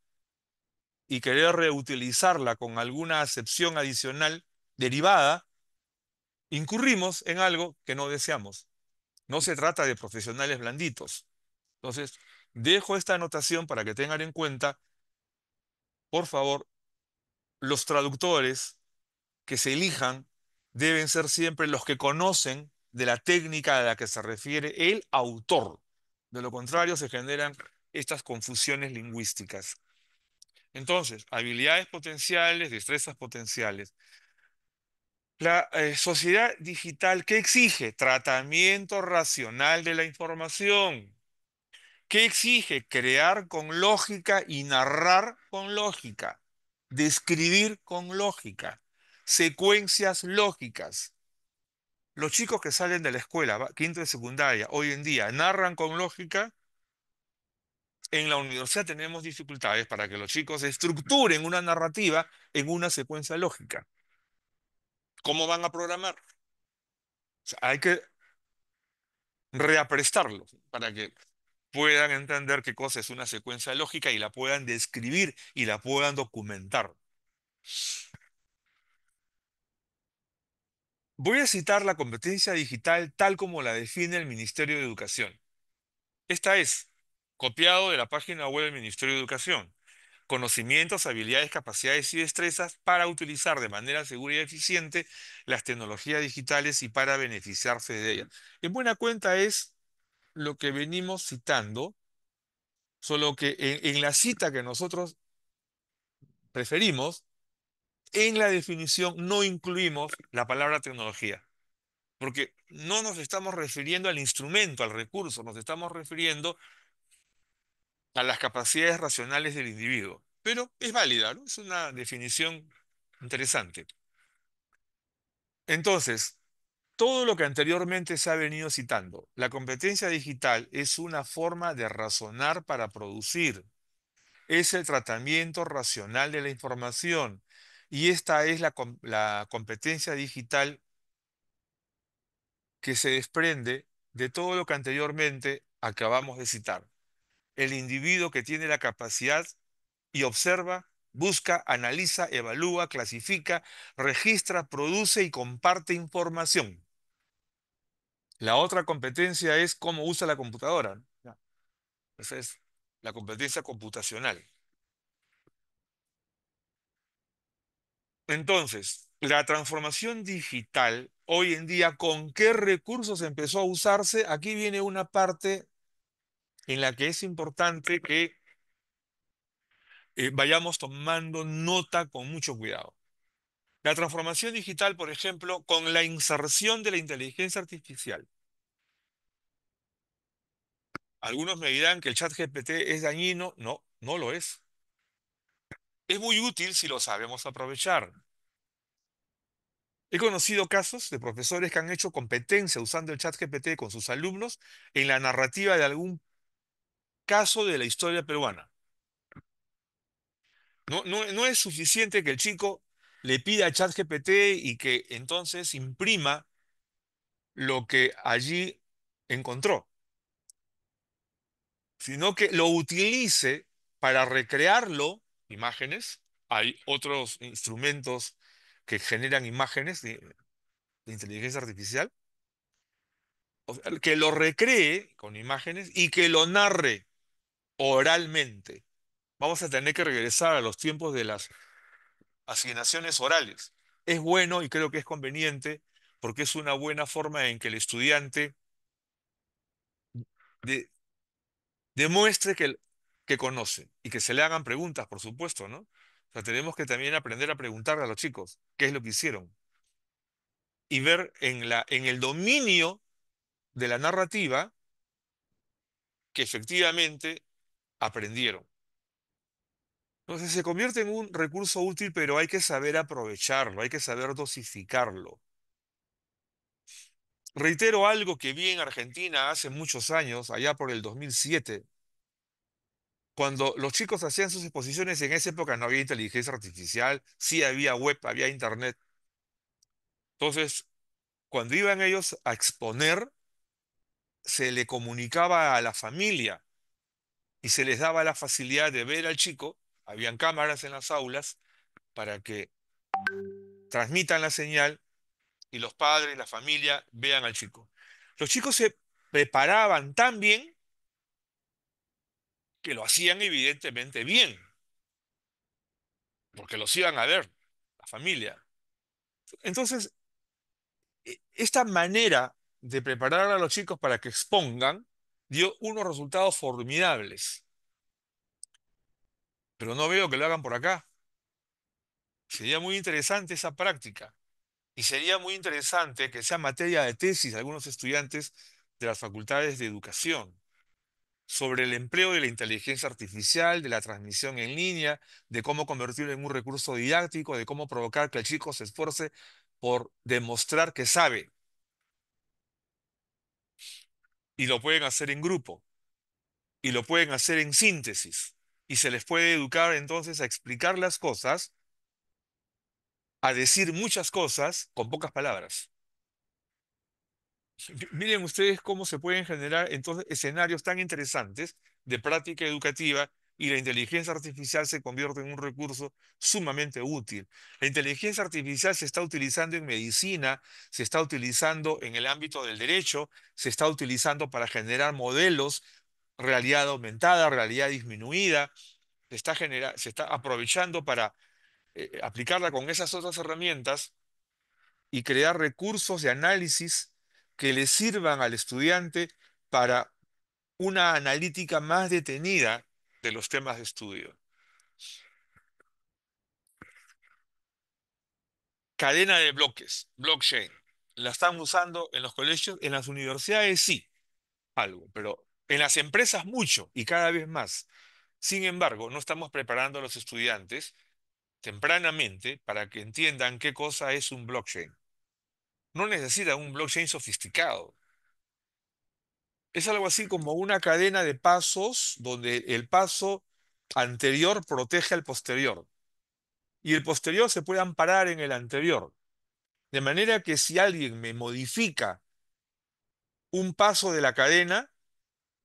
y querer reutilizarla con alguna acepción adicional derivada, incurrimos en algo que no deseamos. No se trata de profesionales blanditos. Entonces, dejo esta anotación para que tengan en cuenta, por favor, los traductores que se elijan deben ser siempre los que conocen de la técnica a la que se refiere el autor. De lo contrario, se generan estas confusiones lingüísticas. Entonces, habilidades potenciales, destrezas potenciales. La sociedad digital, ¿qué exige? Tratamiento racional de la información. ¿Qué exige? Crear con lógica y narrar con lógica. Describir con lógica. Secuencias lógicas. Los chicos que salen de la escuela, quinto de secundaria, hoy en día, narran con lógica. En la universidad tenemos dificultades para que los chicos estructuren una narrativa en una secuencia lógica. ¿Cómo van a programar? O sea, hay que reaprestarlos para que puedan entender qué cosa es una secuencia lógica y la puedan describir y la puedan documentar. Voy a citar la competencia digital tal como la define el Ministerio de Educación. Esta es, copiado de la página web del Ministerio de Educación. Conocimientos, habilidades, capacidades y destrezas para utilizar de manera segura y eficiente las tecnologías digitales y para beneficiarse de ellas. En buena cuenta es lo que venimos citando, solo que en la cita que nosotros preferimos, en la definición no incluimos la palabra tecnología, porque no nos estamos refiriendo al instrumento, al recurso, nos estamos refiriendo a las capacidades racionales del individuo. Pero es válida, ¿no? Es una definición interesante. Entonces, todo lo que anteriormente se ha venido citando, la competencia digital es una forma de razonar para producir, es el tratamiento racional de la información y esta es la competencia digital que se desprende de todo lo que anteriormente acabamos de citar. El individuo que tiene la capacidad y observa, busca, analiza, evalúa, clasifica, registra, produce y comparte información. La otra competencia es cómo usa la computadora, ¿no? Ya. Esa es la competencia computacional. Entonces, la transformación digital, hoy en día, ¿con qué recursos empezó a usarse? Aquí viene una parte en la que es importante que vayamos tomando nota con mucho cuidado. La transformación digital, por ejemplo, con la inserción de la inteligencia artificial. Algunos me dirán que el chat GPT es dañino. No, no lo es. Es muy útil si lo sabemos aprovechar. He conocido casos de profesores que han hecho competencia usando el chat GPT con sus alumnos en la narrativa de algún caso de la historia peruana. No es suficiente que el chico le pida al chat GPT y que entonces imprima lo que allí encontró, sino que lo utilice para recrearlo, imágenes. Hay otros instrumentos que generan imágenes de inteligencia artificial, o sea, que lo recree con imágenes y que lo narre oralmente. Vamos a tener que regresar a los tiempos de las asignaciones orales. Es bueno y creo que es conveniente porque es una buena forma en que el estudiante de- demuestre que conoce y que se le hagan preguntas, por supuesto, ¿no? O sea, tenemos que también aprender a preguntarle a los chicos qué es lo que hicieron y ver en el dominio de la narrativa que efectivamente aprendieron. Entonces se convierte en un recurso útil, pero hay que saber aprovecharlo, hay que saber dosificarlo. Reitero algo que vi en Argentina hace muchos años, allá por el 2007, cuando los chicos hacían sus exposiciones. En esa época no había inteligencia artificial, sí había web, había internet. Entonces, cuando iban ellos a exponer, se le comunicaba a la familia y se les daba la facilidad de ver al chico. Habían cámaras en las aulas para que transmitan la señal y los padres, la familia, vean al chico. Los chicos se preparaban tan bien que lo hacían evidentemente bien. porque los iban a ver, la familia. Entonces, esta manera de preparar a los chicos para que expongan dio unos resultados formidables, pero no veo que lo hagan por acá. Sería muy interesante esa práctica y sería muy interesante que sea materia de tesis de algunos estudiantes de las facultades de educación sobre el empleo de la inteligencia artificial, de la transmisión en línea, de cómo convertirlo en un recurso didáctico, de cómo provocar que el chico se esfuerce por demostrar que sabe y lo pueden hacer en grupo y lo pueden hacer en síntesis y se les puede educar entonces a explicar las cosas, a decir muchas cosas con pocas palabras. Miren ustedes cómo se pueden generar entonces escenarios tan interesantes de práctica educativa y la inteligencia artificial se convierte en un recurso sumamente útil. La inteligencia artificial se está utilizando en medicina, se está utilizando en el ámbito del derecho, se está utilizando para generar modelos, realidad aumentada, realidad disminuida, se está aprovechando para aplicarla con esas otras herramientas y crear recursos de análisis que le sirvan al estudiante para una analítica más detenida de los temas de estudio. Cadena de bloques, blockchain. ¿La están usando en los colegios? En las universidades sí, algo, pero en las empresas mucho y cada vez más. Sin embargo, no estamos preparando a los estudiantes tempranamente para que entiendan qué cosa es un blockchain. No necesitan un blockchain sofisticado. Es algo así como una cadena de pasos donde el paso anterior protege al posterior y el posterior se puede amparar en el anterior. De manera que si alguien me modifica un paso de la cadena,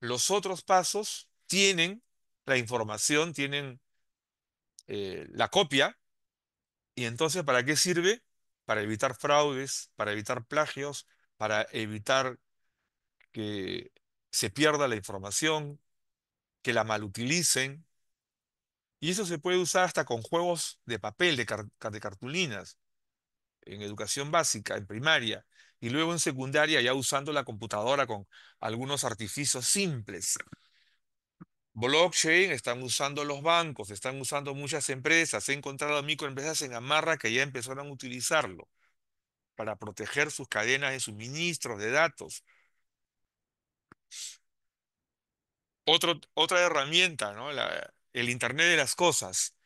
los otros pasos tienen la información, tienen la copia, y entonces ¿para qué sirve? Para evitar fraudes, para evitar plagios, para evitar que se pierda la información, que la malutilicen. Y eso se puede usar hasta con juegos de papel, de cartulinas, en educación básica, en primaria, y luego en secundaria ya usando la computadora con algunos artificios simples. Blockchain están usando los bancos, están usando muchas empresas. He encontrado microempresas en Amarra que ya empezaron a utilizarlo para proteger sus cadenas de suministros de datos. Otra herramienta, ¿no? El Internet de las cosas.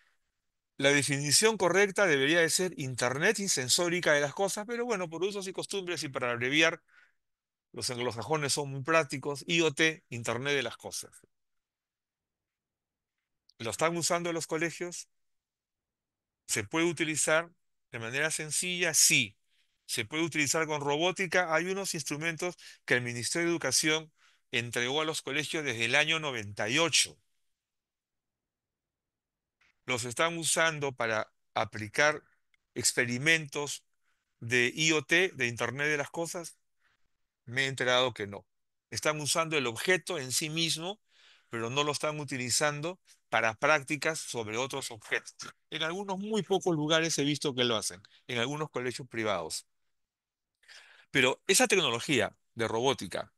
La definición correcta debería de ser Internet insensórica de las cosas, pero bueno, por usos y costumbres y para abreviar, los anglosajones son muy prácticos. IoT, Internet de las cosas. ¿Lo están usando en los colegios? ¿Se puede utilizar de manera sencilla? Sí. ¿Se puede utilizar con robótica? Hay unos instrumentos que el Ministerio de Educación entregó a los colegios desde el año 98. Los están usando para aplicar experimentos de IoT, de Internet de las cosas. Me he enterado que no. Están usando el objeto en sí mismo, pero no lo están utilizando para prácticas sobre otros objetos. En algunos muy pocos lugares he visto que lo hacen, en algunos colegios privados. Pero esa tecnología de robótica,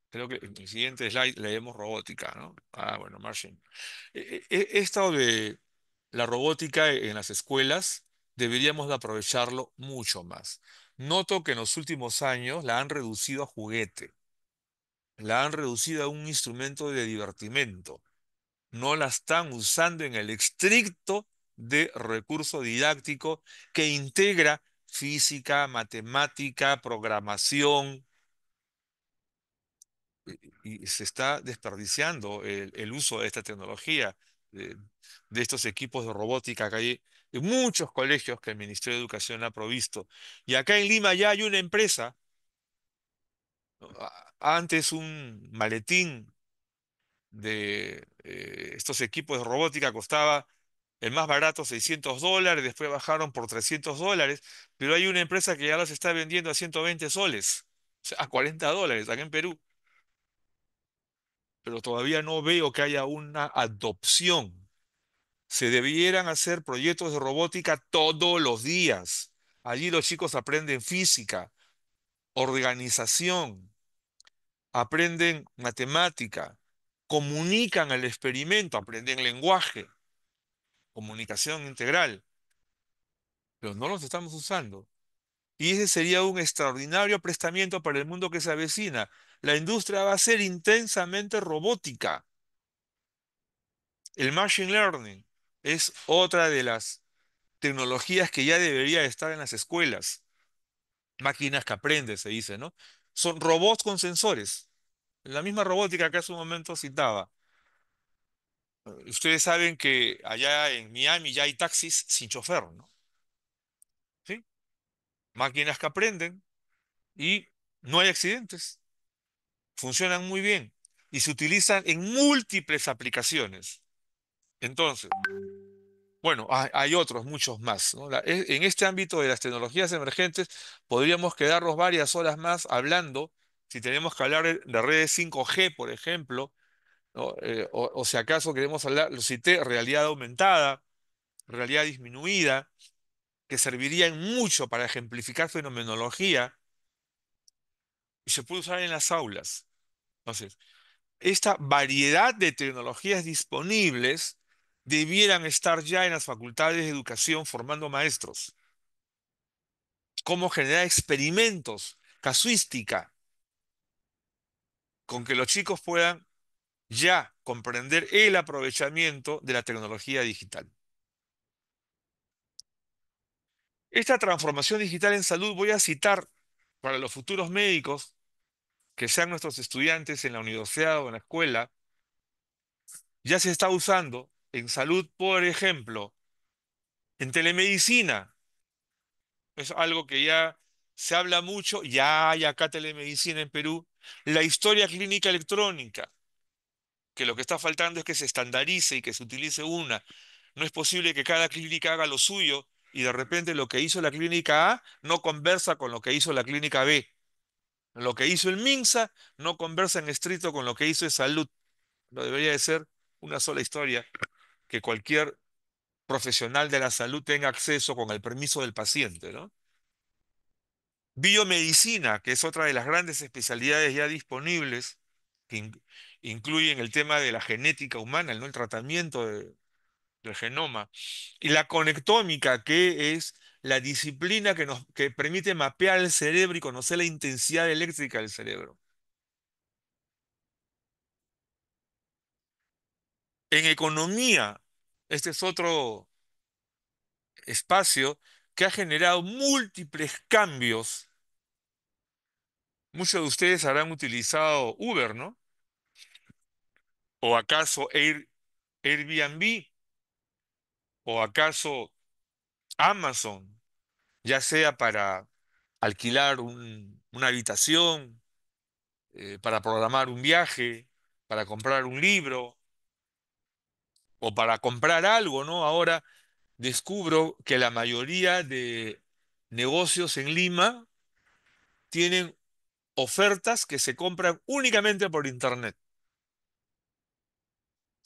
creo que en el siguiente slide leemos robótica, ¿no? Ah, bueno, Martian. Esto de la robótica en las escuelas deberíamos de aprovecharlo mucho más. Noto que en los últimos años la han reducido a juguete, la han reducido a un instrumento de divertimento. No la están usando en el estricto de recurso didáctico que integra física, matemática, programación, y se está desperdiciando el uso de esta tecnología, de, de estos equipos de robótica que hay en muchos colegios que el Ministerio de Educación ha provisto. Y acá en Lima ya hay una empresa, ¿no? Antes un maletín de estos equipos de robótica costaba el más barato $600, después bajaron por $300, pero hay una empresa que ya los está vendiendo a 120 soles, o sea, a $40 acá en Perú. Pero todavía no veo que haya una adopción se debieran hacer proyectos de robótica todos los días. Allí los chicos aprenden física, organización, aprenden matemática, comunican el experimento, aprenden lenguaje, comunicación integral, pero no los estamos usando. Y ese sería un extraordinario prestamiento para el mundo que se avecina. La industria va a ser intensamente robótica. El machine learning es otra de las tecnologías que ya debería estar en las escuelas. Máquinas que aprenden, se dice, ¿no? Son robots con sensores. La misma robótica que hace un momento citaba. Ustedes saben que allá en Miami ya hay taxis sin chofer, ¿no? ¿Sí? Máquinas que aprenden y no hay accidentes. Funcionan muy bien y se utilizan en múltiples aplicaciones. Entonces, bueno, hay otros, muchos más, ¿no? En este ámbito de las tecnologías emergentes podríamos quedarnos varias horas más hablando, si tenemos que hablar de redes 5G, por ejemplo, ¿no? O si acaso queremos hablar, lo cité, realidad aumentada, realidad disminuida, que servirían mucho para ejemplificar fenomenología y se puede usar en las aulas. Entonces, esta variedad de tecnologías disponibles debieran estar ya en las facultades de educación formando maestros. Cómo generar experimentos, casuística, con que los chicos puedan ya comprender el aprovechamiento de la tecnología digital. Esta transformación digital en salud voy a citar para los futuros médicos que sean nuestros estudiantes en la universidad o en la escuela, ya se está usando en salud, por ejemplo, en telemedicina. Es algo que ya se habla mucho, ya hay acá telemedicina en Perú. La historia clínica electrónica, que lo que está faltando es que se estandarice y que se utilice una. No es posible que cada clínica haga lo suyo y de repente lo que hizo la clínica A no conversa con lo que hizo la clínica B. Lo que hizo el MINSA no conversa en estricto con lo que hizo el Salud. No debería de ser una sola historia que cualquier profesional de la salud tenga acceso con el permiso del paciente, ¿no? Biomedicina, que es otra de las grandes especialidades ya disponibles, que incluyen el tema de la genética humana, ¿no? El tratamiento del genoma, y la conectómica, que es la disciplina que permite mapear el cerebro y conocer la intensidad eléctrica del cerebro. En economía, este es otro espacio que ha generado múltiples cambios. Muchos de ustedes habrán utilizado Uber, ¿no? ¿O acaso Airbnb? ¿O acaso Amazon? Ya sea para alquilar una habitación, para programar un viaje, para comprar un libro o para comprar algo, ¿no? Ahora descubro que la mayoría de negocios en Lima tienen ofertas que se compran únicamente por internet.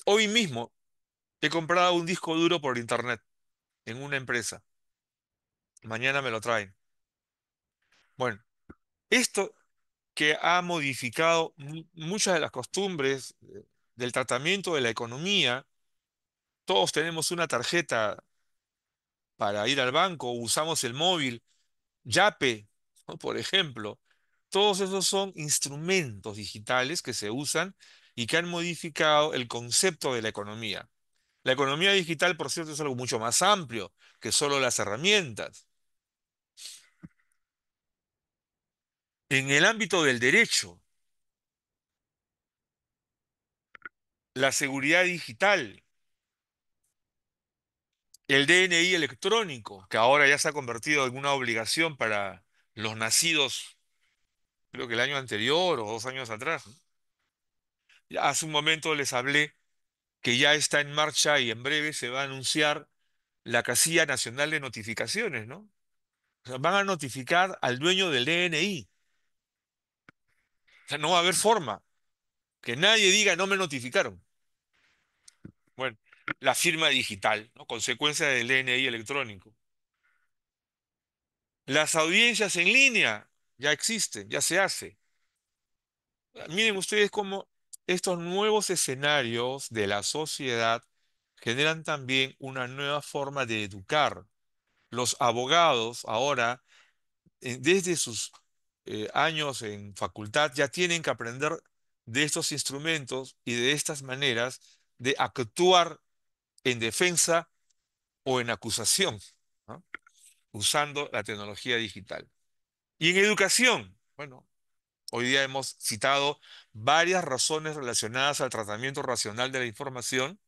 Hoy mismo he comprado un disco duro por internet en una empresa. Mañana me lo traen. Bueno, esto que ha modificado muchas de las costumbres del tratamiento de la economía. Todos tenemos una tarjeta para ir al banco, usamos el móvil, Yape, ¿no? Por ejemplo. Todos esos son instrumentos digitales que se usan y que han modificado el concepto de la economía. La economía digital, por cierto, es algo mucho más amplio que solo las herramientas. En el ámbito del derecho, la seguridad digital, el DNI electrónico, que ahora ya se ha convertido en una obligación para los nacidos, creo que el año anterior o 2 años atrás, ¿no? Ya hace un momento les hablé que ya está en marcha y en breve se va a anunciar la casilla nacional de notificaciones, ¿no? O sea, van a notificar al dueño del DNI. O sea, no va a haber forma que nadie diga no me notificaron. Bueno. la firma digital, ¿no? Consecuencia del DNI electrónico. Las audiencias en línea ya existen, ya se hace. Miren ustedes cómo estos nuevos escenarios de la sociedad generan también una nueva forma de educar. Los abogados ahora, desde sus años en facultad, ya tienen que aprender de estos instrumentos y de estas maneras de actuar en defensa o en acusación, ¿no? Usando la tecnología digital. Y en educación, bueno, hoy día hemos citado varias razones relacionadas al tratamiento racional de la información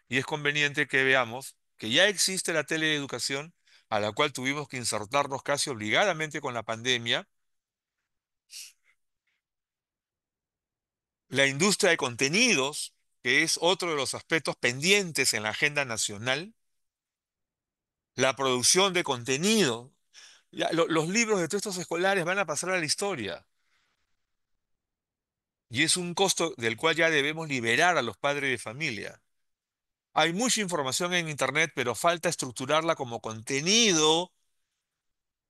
y es conveniente que veamos que ya existe la teleeducación a la cual tuvimos que insertarnos casi obligadamente con la pandemia, la industria de contenidos, que es otro de los aspectos pendientes en la agenda nacional, la producción de contenido. Ya, los libros de textos escolares van a pasar a la historia y es un costo del cual ya debemos liberar a los padres de familia. Hay mucha información en Internet, pero falta estructurarla como contenido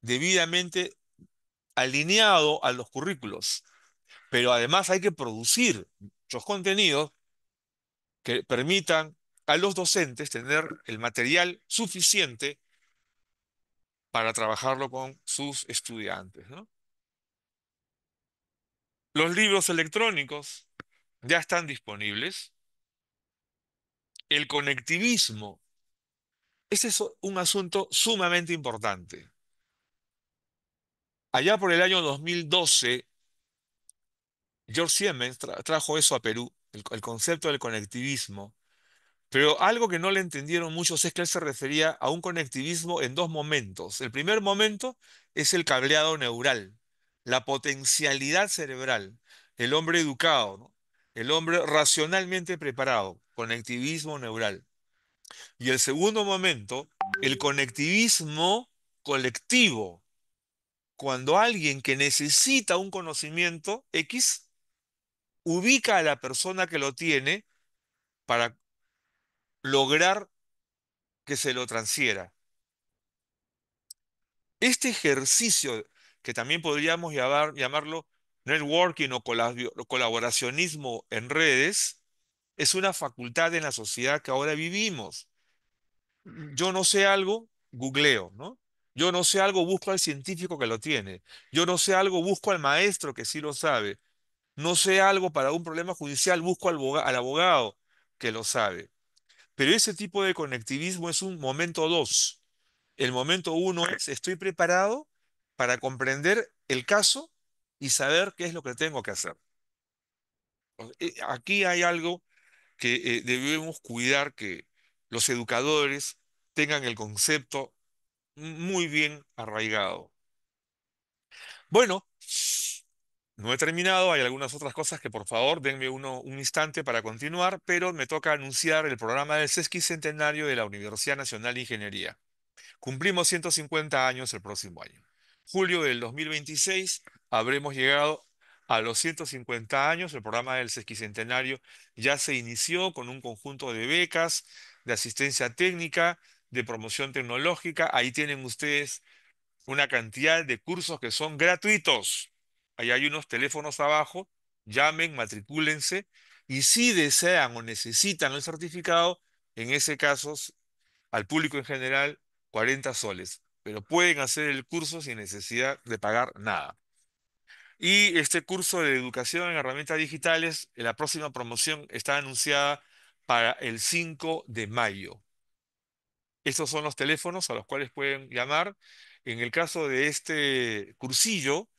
debidamente alineado a los currículos. Pero además hay que producir muchos contenidos que permitan a los docentes tener el material suficiente para trabajarlo con sus estudiantes, ¿no? Los libros electrónicos ya están disponibles. El conectivismo, ese es un asunto sumamente importante. Allá por el año 2012, George Siemens trajo eso a Perú, el concepto del conectivismo. Pero algo que no le entendieron muchos es que él se refería a un conectivismo en dos momentos. El primer momento es el cableado neural, la potencialidad cerebral, el hombre educado, ¿no? El hombre racionalmente preparado, conectivismo neural. Y el segundo momento, el conectivismo colectivo, cuando alguien que necesita un conocimiento X ubica a la persona que lo tiene para lograr que se lo transfiera. Este ejercicio, que también podríamos llamarlo networking o colaboracionismo en redes, es una facultad en la sociedad que ahora vivimos. Yo no sé algo, googleo, ¿no? Yo no sé algo, busco al científico que lo tiene. Yo no sé algo, busco al maestro que sí lo sabe. No sé algo para un problema judicial, busco al abogado que lo sabe. Pero ese tipo de conectivismo es un momento dos. El momento uno es, estoy preparado para comprender el caso y saber qué es lo que tengo que hacer. Aquí hay algo que debemos cuidar, que los educadores tengan el concepto muy bien arraigado. Bueno, no he terminado, hay algunas otras cosas que por favor denme un instante para continuar, pero me toca anunciar el programa del sesquicentenario de la Universidad Nacional de Ingeniería. Cumplimos 150 años el próximo año. Julio del 2026 habremos llegado a los 150 años. El programa del sesquicentenario ya se inició con un conjunto de becas, de asistencia técnica, de promoción tecnológica. Ahí tienen ustedes una cantidad de cursos que son gratuitos. Ahí hay unos teléfonos abajo. Llamen, matricúlense. Y si desean o necesitan el certificado, en ese caso al público en general 40 soles, pero pueden hacer el curso sin necesidad de pagar nada. Y este curso de educación en herramientas digitales, la próxima promoción está anunciada para el 5 de mayo. Estos son los teléfonos a los cuales pueden llamar. En el caso de este cursillo,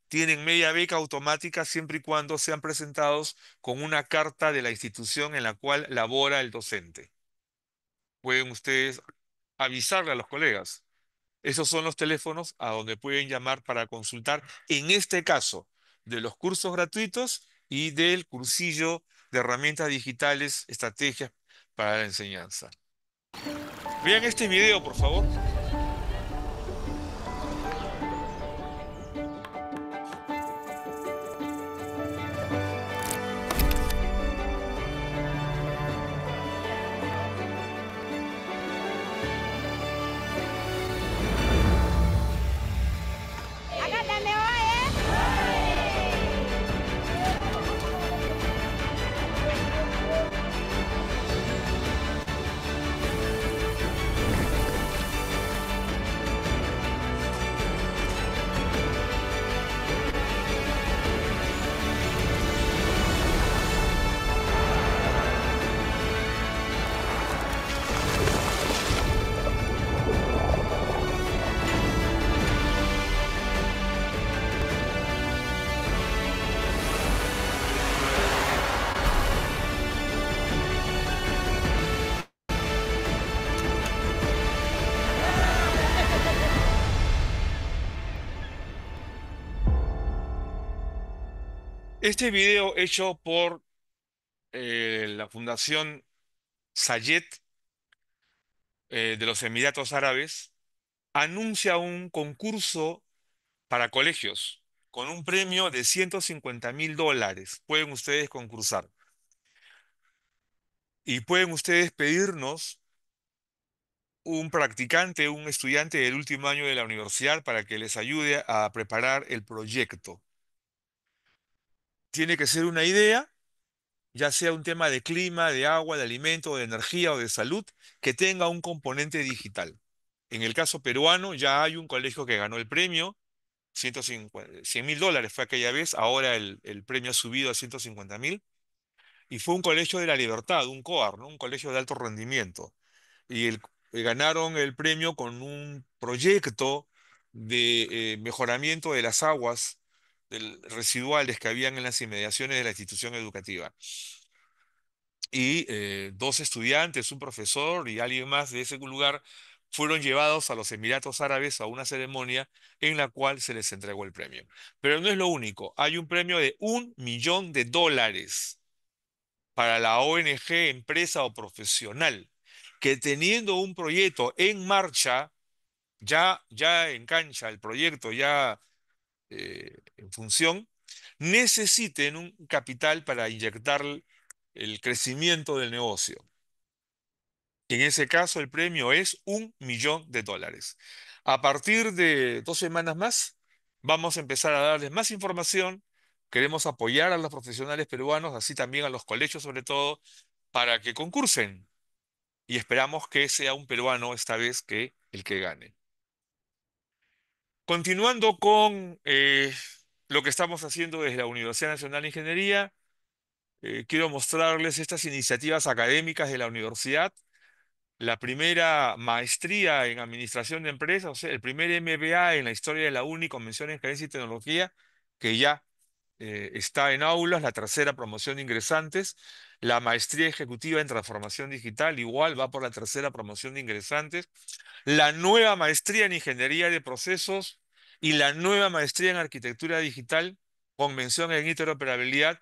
tienen media beca automática siempre y cuando sean presentados con una carta de la institución en la cual labora el docente. Pueden ustedes avisarle a los colegas. Esos son los teléfonos a donde pueden llamar para consultar, en este caso, de los cursos gratuitos y del cursillo de herramientas digitales, estrategias para la enseñanza. Vean este video, por favor. Este video hecho por la Fundación Sayed de los Emiratos Árabes anuncia un concurso para colegios con un premio de $150.000. Pueden ustedes concursar y pueden ustedes pedirnos un practicante, un estudiante del último año de la universidad para que les ayude a preparar el proyecto. Tiene que ser una idea, ya sea un tema de clima, de agua, de alimento, de energía o de salud, que tenga un componente digital. En el caso peruano ya hay un colegio que ganó el premio, $100.000 fue aquella vez, ahora el premio ha subido a 150.000, y fue un colegio de la Libertad, un COAR, ¿no? Un colegio de alto rendimiento. Y ganaron el premio con un proyecto de mejoramiento de las aguas residuales que habían en las inmediaciones de la institución educativa. Y dos estudiantes, un profesor y alguien más de ese lugar fueron llevados a los Emiratos Árabes a una ceremonia en la cual se les entregó el premio. Pero no es lo único, hay un premio de $1.000.000 para la ONG, empresa o profesional que teniendo un proyecto en marcha, ya en cancha, el proyecto ya en función, necesiten un capital para inyectar el crecimiento del negocio. En ese caso, el premio es $1.000.000. A partir de 2 semanas más, vamos a empezar a darles más información. Queremos apoyar a los profesionales peruanos, así también a los colegios sobre todo, para que concursen. Y esperamos que sea un peruano esta vez que el que gane. Continuando con lo que estamos haciendo desde la Universidad Nacional de Ingeniería, quiero mostrarles estas iniciativas académicas de la universidad. La primera maestría en Administración de Empresas, o sea, el primer MBA en la historia de la UNI, Convención en Gerencia y Tecnología, que ya está en aulas, la tercera promoción de ingresantes. La maestría ejecutiva en Transformación Digital, igual va por la tercera promoción de ingresantes. La nueva maestría en Ingeniería de Procesos y la nueva maestría en Arquitectura Digital, con mención en interoperabilidad,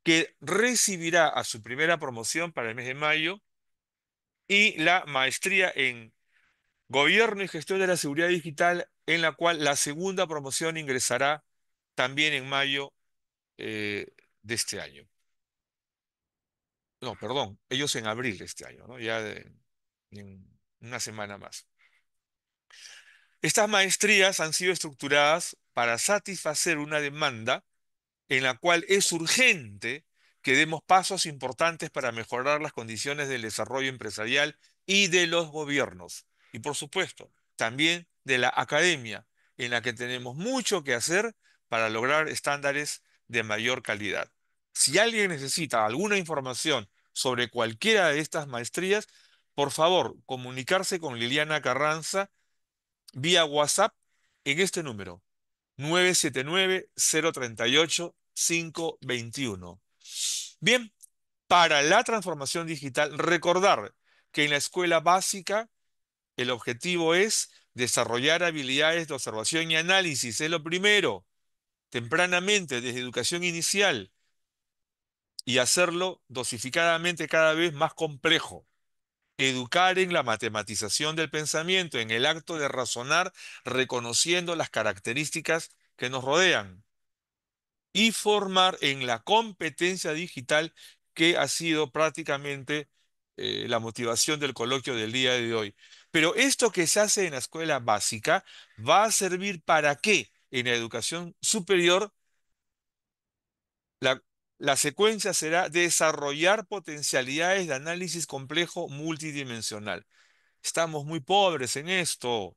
que recibirá a su primera promoción para el mes de mayo, y la maestría en Gobierno y Gestión de la Seguridad Digital, en la cual la segunda promoción ingresará también en mayo de este año. No, perdón, ellos en abril de este año, ¿no? En una semana más. Estas maestrías han sido estructuradas para satisfacer una demanda en la cual es urgente que demos pasos importantes para mejorar las condiciones del desarrollo empresarial y de los gobiernos. Y por supuesto, también de la academia, en la que tenemos mucho que hacer para lograr estándares de mayor calidad. Si alguien necesita alguna información sobre cualquiera de estas maestrías, por favor, comunicarse con Liliana Carranza vía WhatsApp en este número: 979-038-521. Bien, para la transformación digital, recordar que en la escuela básica el objetivo es desarrollar habilidades de observación y análisis. Es lo primero, tempranamente, desde educación inicial, y hacerlo dosificadamente cada vez más complejo. Educar en la matematización del pensamiento, en el acto de razonar, reconociendo las características que nos rodean. Y formar en la competencia digital, que ha sido prácticamente la motivación del coloquio del día de hoy. Pero esto que se hace en la escuela básica va a servir para que en la educación superior la, la secuencia será desarrollar potencialidades de análisis complejo multidimensional. Estamos muy pobres en esto.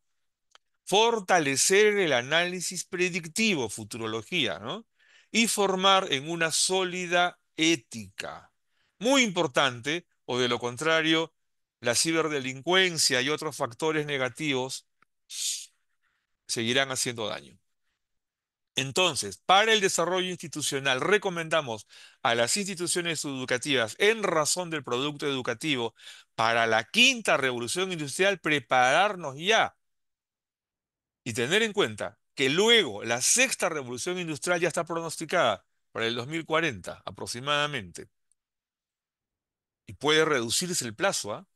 Fortalecer el análisis predictivo, futurología, ¿no? Y formar en una sólida ética. Muy importante, o de lo contrario, la ciberdelincuencia y otros factores negativos seguirán haciendo daño. Entonces, para el desarrollo institucional, recomendamos a las instituciones educativas, en razón del producto educativo, para la quinta revolución industrial, prepararnos ya y tener en cuenta que luego la sexta revolución industrial ya está pronosticada, para el 2040 aproximadamente. Y puede reducirse el plazo, ¿ah?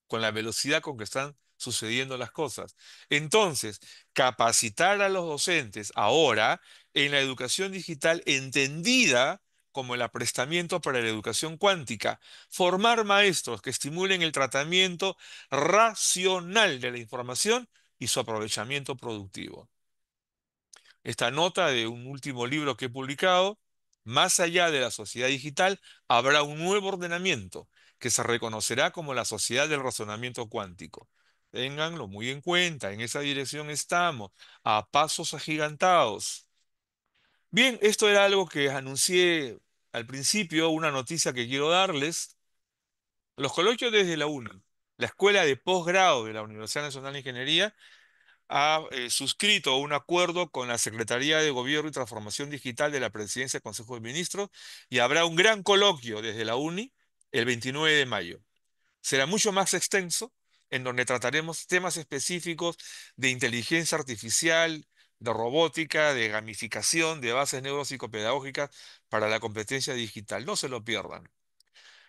Con la velocidad con que están sucediendo las cosas. Entonces, capacitar a los docentes ahora en la educación digital entendida como el aprestamiento para la educación cuántica, formar maestros que estimulen el tratamiento racional de la información y su aprovechamiento productivo. Esta nota de un último libro que he publicado, más allá de la sociedad digital, habrá un nuevo ordenamiento que se reconocerá como la sociedad del razonamiento cuántico. Ténganlo muy en cuenta, en esa dirección estamos, a pasos agigantados. Bien, esto era algo que anuncié al principio, una noticia que quiero darles. Los coloquios desde la UNA, la Escuela de Posgrado de la Universidad Nacional de Ingeniería, ha suscrito un acuerdo con la Secretaría de Gobierno y Transformación Digital de la Presidencia del Consejo de Ministros y habrá un gran coloquio desde la UNI el 29 de mayo. Será mucho más extenso, en donde trataremos temas específicos de inteligencia artificial, de robótica, de gamificación, de bases neuropsicopedagógicas para la competencia digital. No se lo pierdan.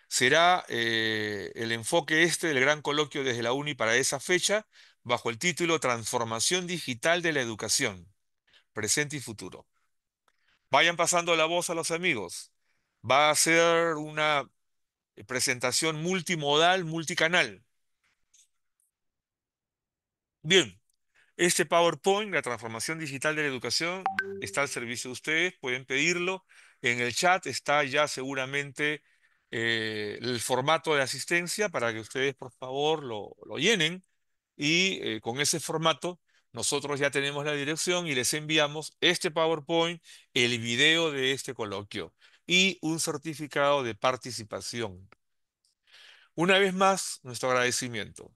Será el enfoque este del gran coloquio desde la UNI para esa fecha, bajo el título Transformación Digital de la Educación, Presente y Futuro. Vayan pasando la voz a los amigos. Va a ser una presentación multimodal, multicanal. Bien, este PowerPoint, la transformación digital de la educación, está al servicio de ustedes, pueden pedirlo. En el chat está ya seguramente el formato de asistencia para que ustedes, por favor, lo llenen. Y con ese formato, nosotros ya tenemos la dirección y les enviamos este PowerPoint, el video de este coloquio y un certificado de participación. Una vez más, nuestro agradecimiento.